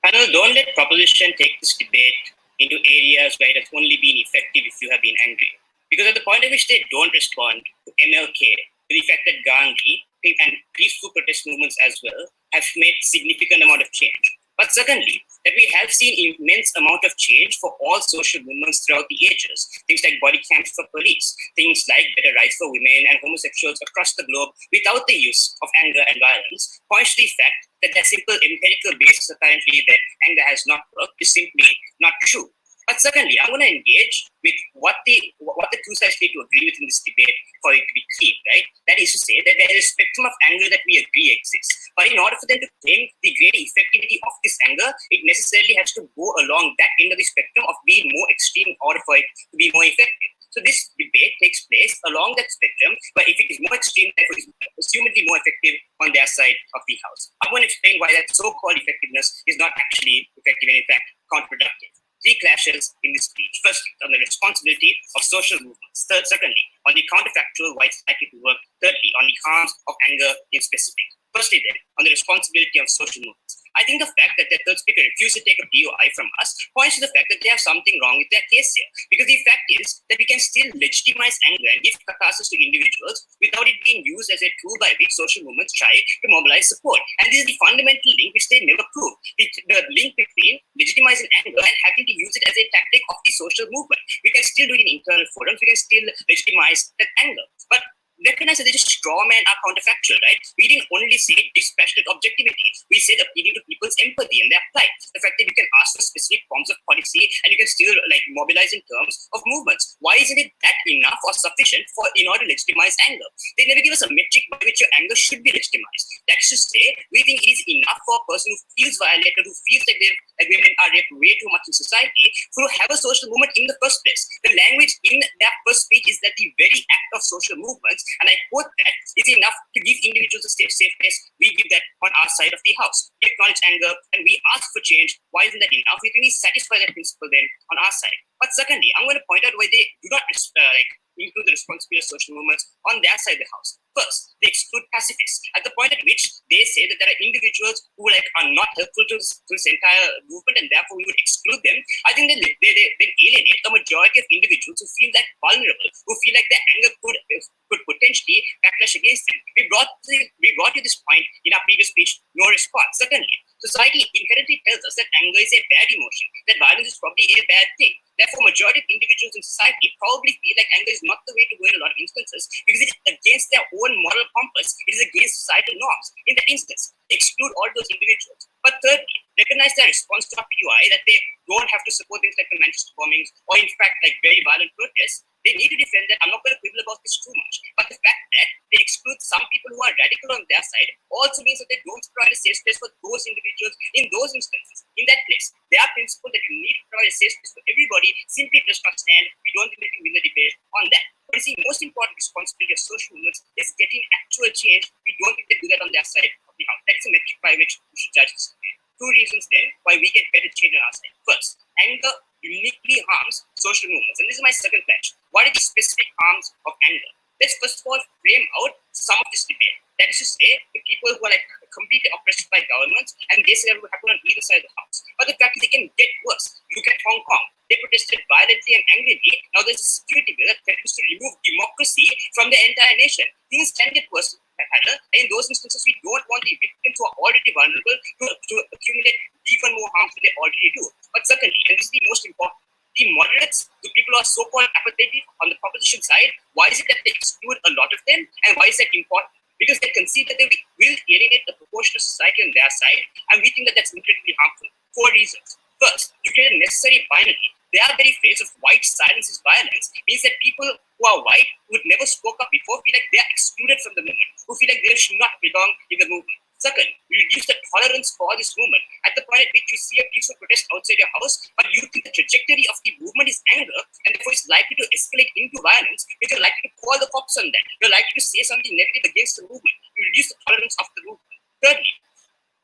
Speaker 2: Panel, don't let proposition take this debate into areas where it has only been effective if you have been angry. Because at the point at which they don't respond to MLK, to the fact that Gandhi and peaceful protest movements as well have made significant amount of change. But secondly, that we have seen immense amount of change for all social movements throughout the ages. Things like body cams for police, things like better rights for women and homosexuals across the globe without the use of anger and violence, points to the fact that the simple empirical basis apparently that anger has not worked is simply not true. But secondly, I'm going to engage with what the two sides need to agree with in this debate for it to be key, right? That is to say that there is a spectrum of anger that we agree exists. But in order for them to claim the greater effectivity of this anger, it necessarily has to go along that end of the spectrum of being more extreme in order for it to be more effective. So this debate takes place along that spectrum, but if it is more extreme, therefore it is presumably more effective on their side of the house. I'm going to explain why that so-called effectiveness is not actually effective and in fact counterproductive. Three clashes in this speech. First, on the responsibility of social movements. Secondly, on the counterfactual why it's likely to work. Thirdly, on the harms of anger in specific. Firstly then, on the responsibility of social movements. I think the fact that the third speaker refused to take a POI from us points to the fact that they have something wrong with their case here. Because the fact is that we can still legitimize anger and give catharsis to individuals without it being used as a tool by which social movements try to mobilize support. And this is the fundamental link which they never prove. The link between legitimizing anger and having to use it as a tactic of the social movement. We can still do it in internal forums. We can still legitimize that anger. But recognize that they just straw man are counterfactual, right? We didn't only say dispassionate objectivity. We said appealing to people's empathy and their plight. The fact that you can ask for specific forms of policy and you can still mobilize in terms of movements. Why isn't it that enough or sufficient in order to legitimize anger? They never give us a metric by which your anger should be legitimized. That is to say, we think it is enough for a person who feels violated, who feels like women are raped way too much in society, to have a social movement in the first place. The language in that first speech is that the very act of social movements, and I quote that, is enough to give individuals a safe place. We give that on our side of the house. We acknowledge anger and we ask for change. Why isn't that enough? We really satisfy that principle then on our side. But secondly, I'm going to point out why they do not include the responsibility of social movements on their side of the house. First, they exclude pacifists at the point at which they say that there are individuals who are not helpful to this entire movement and therefore we would exclude them. I think that they alienate a majority of individuals who feel vulnerable, who feel like their anger could potentially backlash against them. We brought you this point in our previous speech, no response. Secondly, society inherently tells us that anger is a bad emotion, that violence is probably a bad thing. Therefore, majority of individuals in society probably feel like anger is not the way to go in a lot of instances because it is against their own moral compass. It is against societal norms. In that instance, they exclude all those individuals. But thirdly, recognize their response to our POI that they don't have to support things like the Manchester bombings or in fact very violent protests. They need to defend that. I'm not going to quibble about this too much. But the fact that they exclude some people who are radical on their side also means that they don't provide a safe space for those individuals in those instances. In that place, their principle that you need to provide a safe space for everybody simply does not stand. We don't think we can win the debate on that. But the most important responsibility of social movements is getting actual change. We don't think they do that on their side of the house. That is a metric by which we should judge this debate. Two reasons then why we get better change on our side. First, anger uniquely harms social movements. And this is my second pledge. What are the specific harms of anger? Let's first of all frame out some of this debate. That is to say, the people who are completely oppressed by governments and they say that will happen on either side of the house. But the fact is they can get worse. Look at Hong Kong. They protested violently and angrily. Now there's a security bill that threatens to remove democracy from the entire nation. Things can get worse. And in those instances, we don't want the victims who are already vulnerable to accumulate even more harm than they already do. But secondly, and this is the most important, the moderates, the people who are so-called apathetic on the proposition side, why is it that they exclude a lot of them? And why is that important? Because they concede that they will alienate the proportion of society on their side, and we think that that's incredibly harmful. 4 reasons. First, you create a necessary binary. Their very phrase of white silence is violence means that people who are white, who had never spoke up before, feel like they are excluded from the movement, who feel like they should not belong in the movement. Second, you reduce the tolerance for this movement at the point at which you see a peaceful protest outside your house, but you think the trajectory of the movement is anger, and therefore it's likely to escalate into violence, because you're likely to call the cops on that. You're likely to say something negative against the movement. You reduce the tolerance of the movement. Thirdly,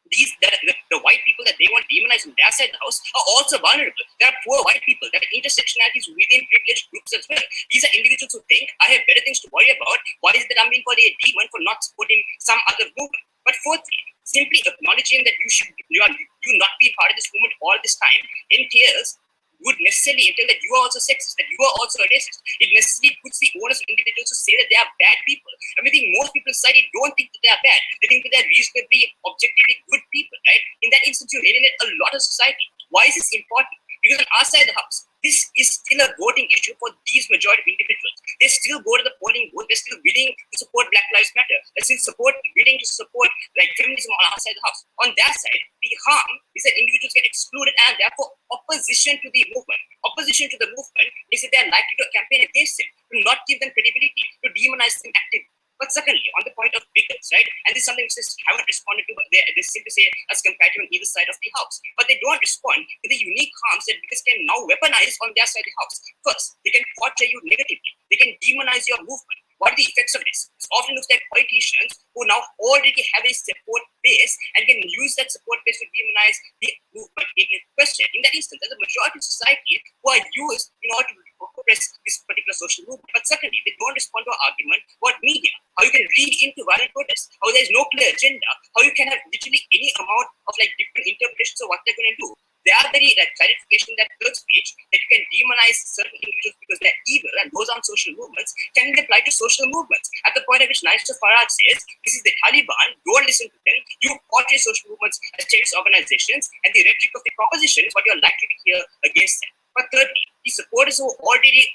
Speaker 2: the white people that they want demonized on their side of the house are also vulnerable. There are poor white people. There are intersectionalities within privileged groups as well. These are individuals who think, I have better things to worry about. Why is it that I'm being called a demon for not supporting some other movement? But fourthly, Simply acknowledging that you not be part of this movement all this time entails would necessarily entail that you are also sexist, that you are also a racist. It necessarily puts the onus of individuals to say that they are bad people. I mean, I think most people in society don't think that they are bad. They think that they are reasonably, objectively good people, right? In that instance, you alienate a lot of society. Why is this important? Because on our side of the house, this is still a voting issue for these majority of individuals. They still go to the polling booth. They're still willing to support Black Lives Matter. They're still willing to support like feminism on our side of the house. On their side, the harm is that individuals get excluded and therefore opposition to the movement. Opposition to the movement is that they're likely to campaign against them, to not give them credibility, to demonize them actively. But secondly, on the point of bigots, right? And this is something which they haven't responded to, but they seem to say as compatible on either side of the house. But they don't respond to the unique harms that bigots can now weaponize on their side of the house. First, they can portray you negatively. They can demonize your movement. What are the effects of this? It often looks like politicians who now already have a support base and can use that support base to demonize the movement in question. In that instance, there's a majority of society who are used in order to oppress this particular social movement. But secondly, they don't respond to our argument about media, how you can read into violent protests, how there's no clear agenda, how you can have literally any amount of like different interpretations of what they're going to do. They are very clarification that third speech that you can demonize certain individuals because they're evil and those aren't social movements can be applied to social movements. At the point at which Nigel Farage says, this is the Taliban, don't listen to them, you portray social movements as terrorist organizations and the rhetoric of the proposition is what you're likely to hear against them. But thirdly, the supporters who already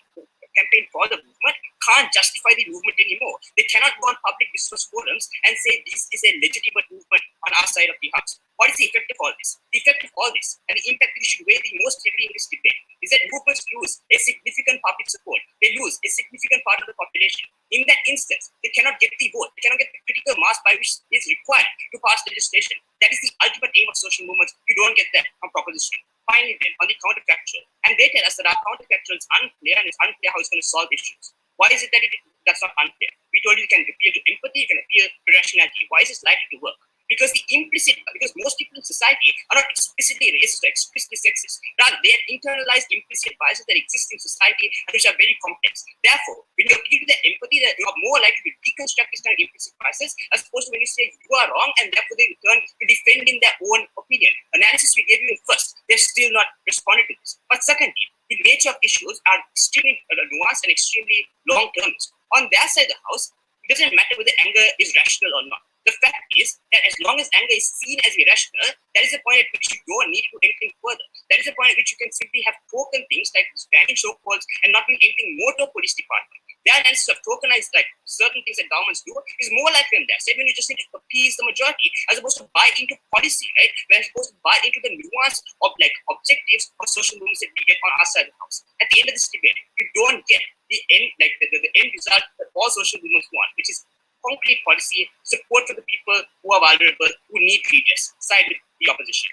Speaker 2: campaign for the movement can't justify the movement anymore. They cannot go on public discourse forums and say this is a legitimate movement on our side of the house. What is the effect of all this? The effect of all this and the impact that we should weigh the most heavily in this debate is that movements lose a significant public support. They lose a significant part of the population. In that instance, they cannot get the vote. They cannot get the critical mass by which is required to pass legislation. That is the ultimate aim of social movements. You don't get that from proposition. Finally, then, on the counterfactual, and they tell us that our counterfactual is unclear and it's unclear how it's going to solve issues. Why is it that that's not unclear? We told you can appeal to empathy, you can appeal to rationality. Why is this likely to work? Because most people in society are not explicitly racist or explicitly sexist. Rather, they have internalized implicit biases that exist in society and which are very complex. Therefore, when you appeal to their empathy, that you are more likely to deconstruct these kind of implicit biases as opposed to when you say you are wrong and therefore they return to defending their own opinion. Analysis we gave you first, they're still not responded to this. But secondly, the nature of issues are extremely nuanced and extremely long-term. On their side of the house, it doesn't matter whether anger is rational or not. The fact is that as long as anger is seen as irrational, that is the point at which you don't need to do anything further. That is the point at which you can simply have token things like banning show calls and not doing anything more to a police department. Their analysis of tokenized like certain things that governments do is more likely than that. So when you just need to appease the majority as opposed to buy into policy, right? We're supposed to buy into the nuance of like objectives of social movements that we get on our side of the house. At the end of this debate, you don't get the end, like the end result that all social movements want, which is concrete policy, support for the people who are vulnerable, who need redress, side with the opposition.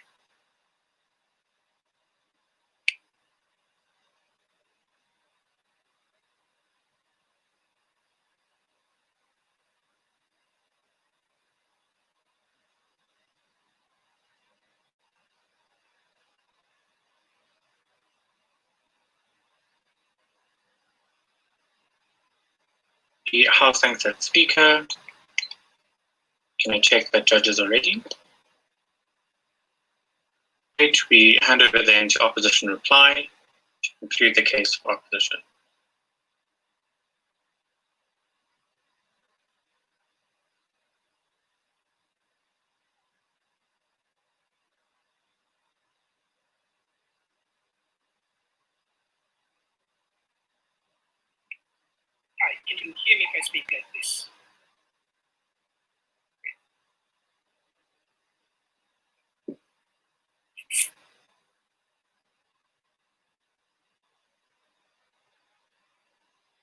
Speaker 1: The House thanks that speaker. Can I check that judges are ready? Right, we hand over then to opposition reply to conclude the case for opposition.
Speaker 6: Hi, can you hear me if I speak like this?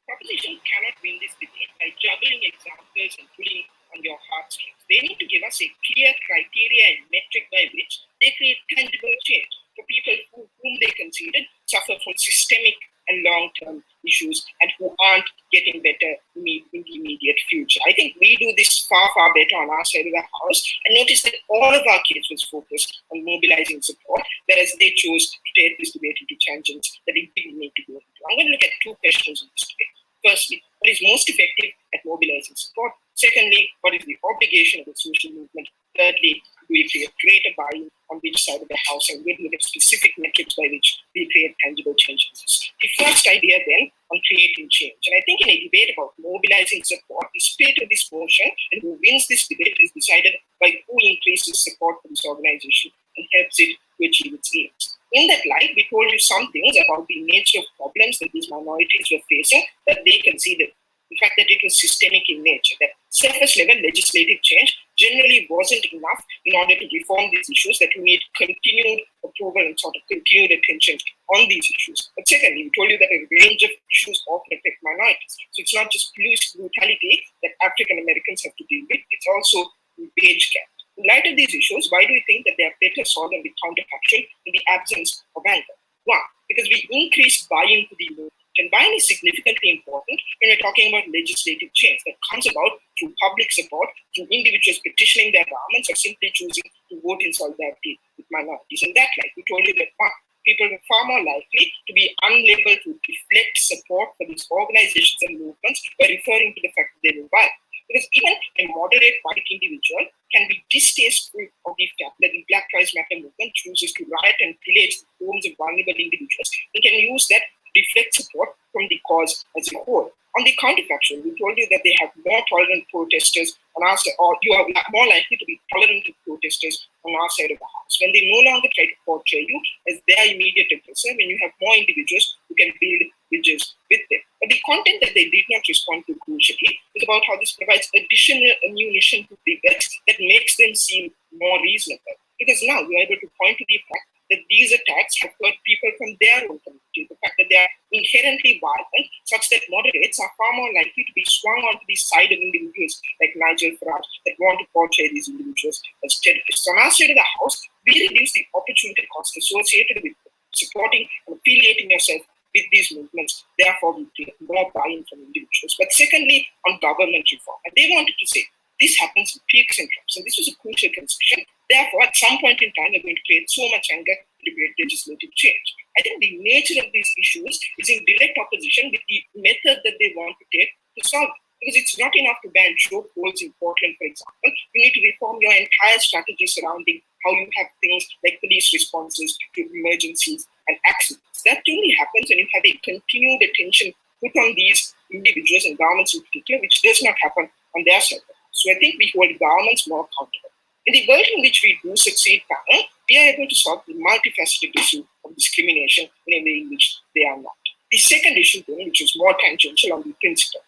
Speaker 6: Proposition cannot win this debate by juggling examples and pulling on your heartstrings. They need to give us a clear criteria and metric by which they create tangible change for people whom they consider suffer from systemic and long-term issues and who aren't getting better in the immediate future. I think we do this far, far better on our side of the house. And notice that all of our case was focused on mobilizing support, whereas they chose to take this debate into tangents that it didn't need to go into. I'm going to look at two questions in this debate. Firstly, what is most effective at mobilizing support? Secondly, what is the obligation of the social movement Thirdly, we create greater buy-in on which side of the house, and with specific metrics by which we create tangible changes. The first idea then on creating change. And I think in a debate about mobilizing support, the spirit of this motion and who wins this debate is decided by who increases support for this organization and helps it to achieve its aims. In that light, we told you some things about the nature of problems that these minorities were facing that they considered. The fact that it was systemic in nature, that surface level legislative change generally wasn't enough in order to reform these issues, that you need continued approval and sort of continued attention on these issues. But secondly, we told you that a range of issues often affect minorities. So it's not just police brutality that African Americans have to deal with, it's also wage gap. In light of these issues, why do you think that they are better solved on the counterfactual in the absence of anger? One, because we increase buy-in to the movement. And buy-in is significantly important when we're talking about legislative change that comes about through public support, through individuals petitioning their governments or simply choosing to vote in solidarity with minorities. And that, like we told you, that one, people are far more likely to be unable to deflect support for these organizations and movements by referring to the fact that they were violent. Because even a moderate white individual can be distasteful of the fact that the Black Lives Matter movement chooses to riot and pillage the homes of vulnerable individuals and can use that deflect support from the cause as a whole. On the counterfactual, we told you that they have more tolerant protesters on our side, or you are more likely to be tolerant of protesters on our side of the house. When they no longer try to portray you as their immediate aggressor, when you have more individuals who can build bridges with them. But the content that they did not respond to crucially is about how this provides additional ammunition to debates that makes them seem more reasonable. Because now we are able to point to the fact that these attacks have hurt people from their own community, the fact that they are inherently violent, such that moderates are far more likely to be swung onto the side of individuals like Nigel Farage that want to portray these individuals as terrorists. On our side of the house, we reduce the opportunity cost associated with supporting and affiliating yourself with these movements. Therefore, we create more buy-in from individuals. But secondly, on government reform, and they wanted to say, this happens in peaks and troughs, and this was a crucial concession. Therefore, at some point in time, they're going to create so much anger to create legislative change. I think the nature of these issues is in direct opposition with the method that they want to take to solve it. Because it's not enough to ban chokeholds in Portland, for example. You need to reform your entire strategy surrounding how you have things like police responses to emergencies and accidents. That only happens when you have a continued attention put on these individuals and governments in particular, which does not happen on their side. So I think we hold governments more accountable. In the world in which we do succeed, panel, we are able to solve the multifaceted issue of discrimination in a way in which they are not. The second issue, then, which is more tangential on the principle.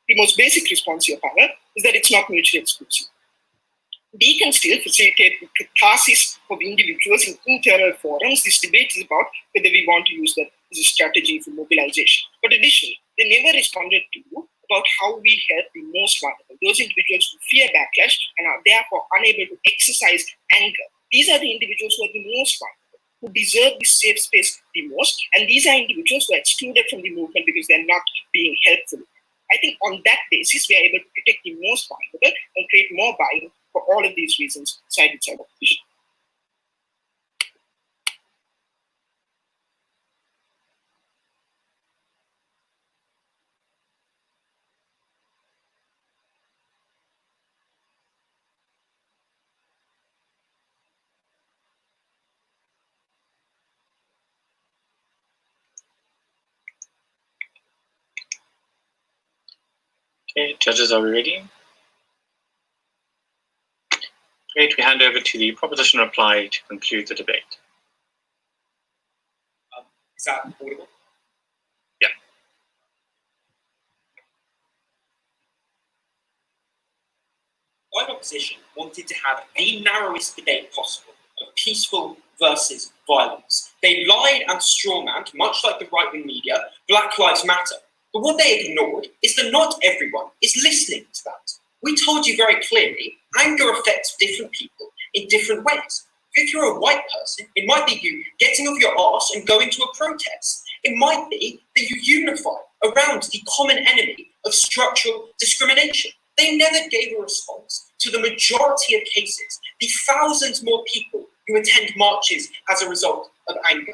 Speaker 6: The most basic response here, panel, is that it's not mutually exclusive. We can still facilitate the catharsis of individuals in internal forums. This debate is about whether we want to use that as a strategy for mobilization. But additionally, they never responded to you about how we help the most vulnerable, those individuals who fear backlash and are therefore unable to exercise anger. These are the individuals who are the most vulnerable, who deserve this safe space the most, and these are individuals who are excluded from the movement because they're not being helpful. I think on that basis, we are able to protect the most vulnerable and create more buy-in for all of these reasons, side-to-side opposition.
Speaker 1: Okay, judges, are we ready? Great, we hand over to the proposition reply to conclude the debate.
Speaker 4: Is that audible?
Speaker 1: Yeah.
Speaker 4: White opposition wanted to have the narrowest debate possible of peaceful versus violence. They lied and strawmanned, much like the right-wing media, Black Lives Matter. But what they ignored is that not everyone is listening to that. We told you very clearly, anger affects different people in different ways. If you're a white person, it might be you getting off your arse and going to a protest. It might be that you unify around the common enemy of structural discrimination. They never gave a response to the majority of cases, the thousands more people who attend marches as a result of anger.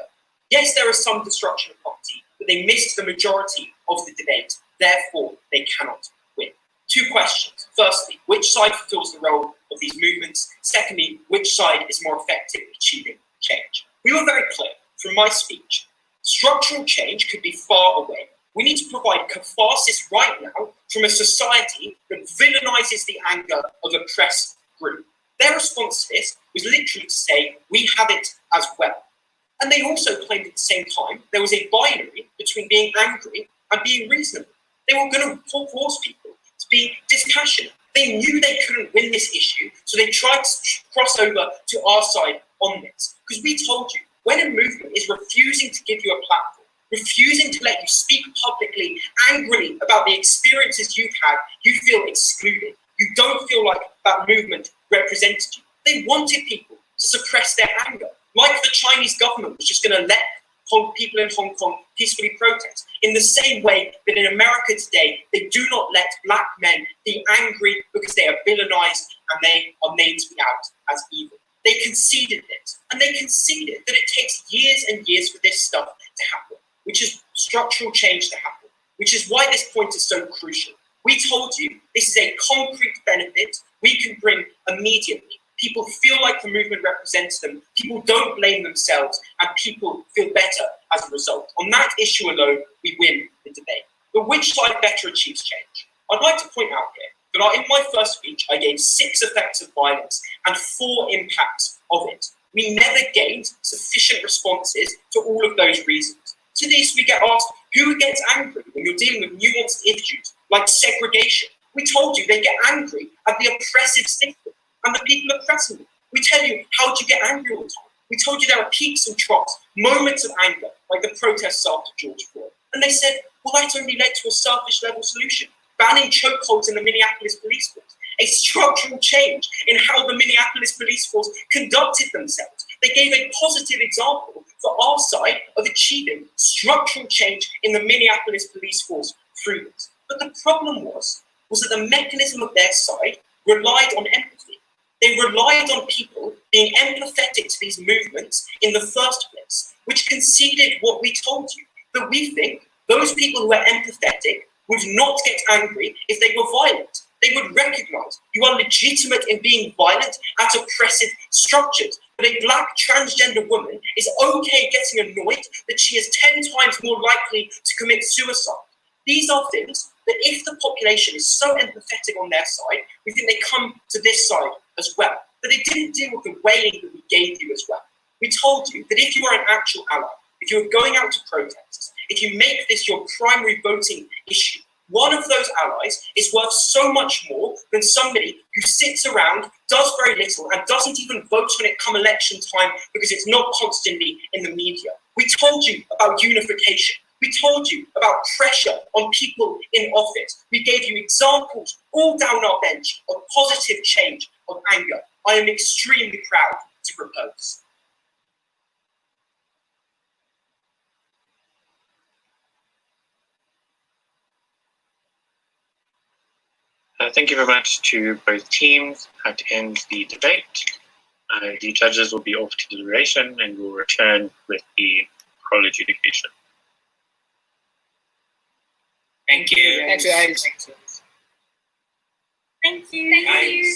Speaker 4: Yes, there is some destruction of property, but they missed the majority of the debate. Therefore, they cannot win. Two questions. Firstly, which side fulfills the role of these movements? Secondly, which side is more effective at achieving change? We were very clear from my speech. Structural change could be far away. We need to provide catharsis right now from a society that villainizes the anger of oppressed group. Their response to this was literally to say, we have it as well. And they also claimed at the same time there was a binary between being angry and being reasonable. They were going to force people to be dispassionate. They knew they couldn't win this issue, so they tried to cross over to our side on this. Because we told you, when a movement is refusing to give you a platform, refusing to let you speak publicly, angrily about the experiences you've had, you feel excluded. You don't feel like that movement represented you. They wanted people to suppress their anger, like the Chinese government was just going to let people in Hong Kong peacefully protest. In the same way that in America today, they do not let black men be angry because they are villainized and they are made to be out as evil. They conceded it, and they conceded that it takes years and years for this stuff to happen, which is structural change to happen, which is why this point is so crucial. We told you this is a concrete benefit we can bring immediately. People feel like the movement represents them, people don't blame themselves, and people feel better as a result. On that issue alone, we win the debate. But which side better achieves change? I'd like to point out here that in my first speech, I gave 6 effects of violence and 4 impacts of it. We never gained sufficient responses to all of those reasons. To this, we get asked, who gets angry when you're dealing with nuanced issues like segregation? We told you they get angry at the oppressive system and the people oppressing them. We tell you, how do you get angry all the time? We told you there are peaks and troughs, moments of anger, like the protests after George Floyd. And they said, well, that only led to a surface level solution, banning chokeholds in the Minneapolis police force, a structural change in how the Minneapolis police force conducted themselves. They gave a positive example for our side of achieving structural change in the Minneapolis police force through this. But the problem was that the mechanism of their side relied on empathy. They relied on people being empathetic to these movements in the first place, which conceded what we told you, that we think those people who are empathetic would not get angry if they were violent. They would recognize you are legitimate in being violent at oppressive structures. But a black transgender woman is okay getting annoyed that she is 10 times more likely to commit suicide. These are things that if the population is so empathetic on their side, we think they come to this side as well. But they didn't deal with the weighing that we gave you as well. We told you that if you are an actual ally, if you're going out to protests, if you make this your primary voting issue, one of those allies is worth so much more than somebody who sits around, does very little, and doesn't even vote when it comes election time because it's not constantly in the media. We told you about unification. We told you about pressure on people in office. We gave you examples all down our bench of positive change, of anger. I am extremely proud to propose.
Speaker 1: Thank you very much to both teams. That ends the debate. The judges will be off to deliberation and will return with the whole adjudication.
Speaker 2: Thank you.
Speaker 6: Thanks, guys.
Speaker 3: Thank you. Thank you.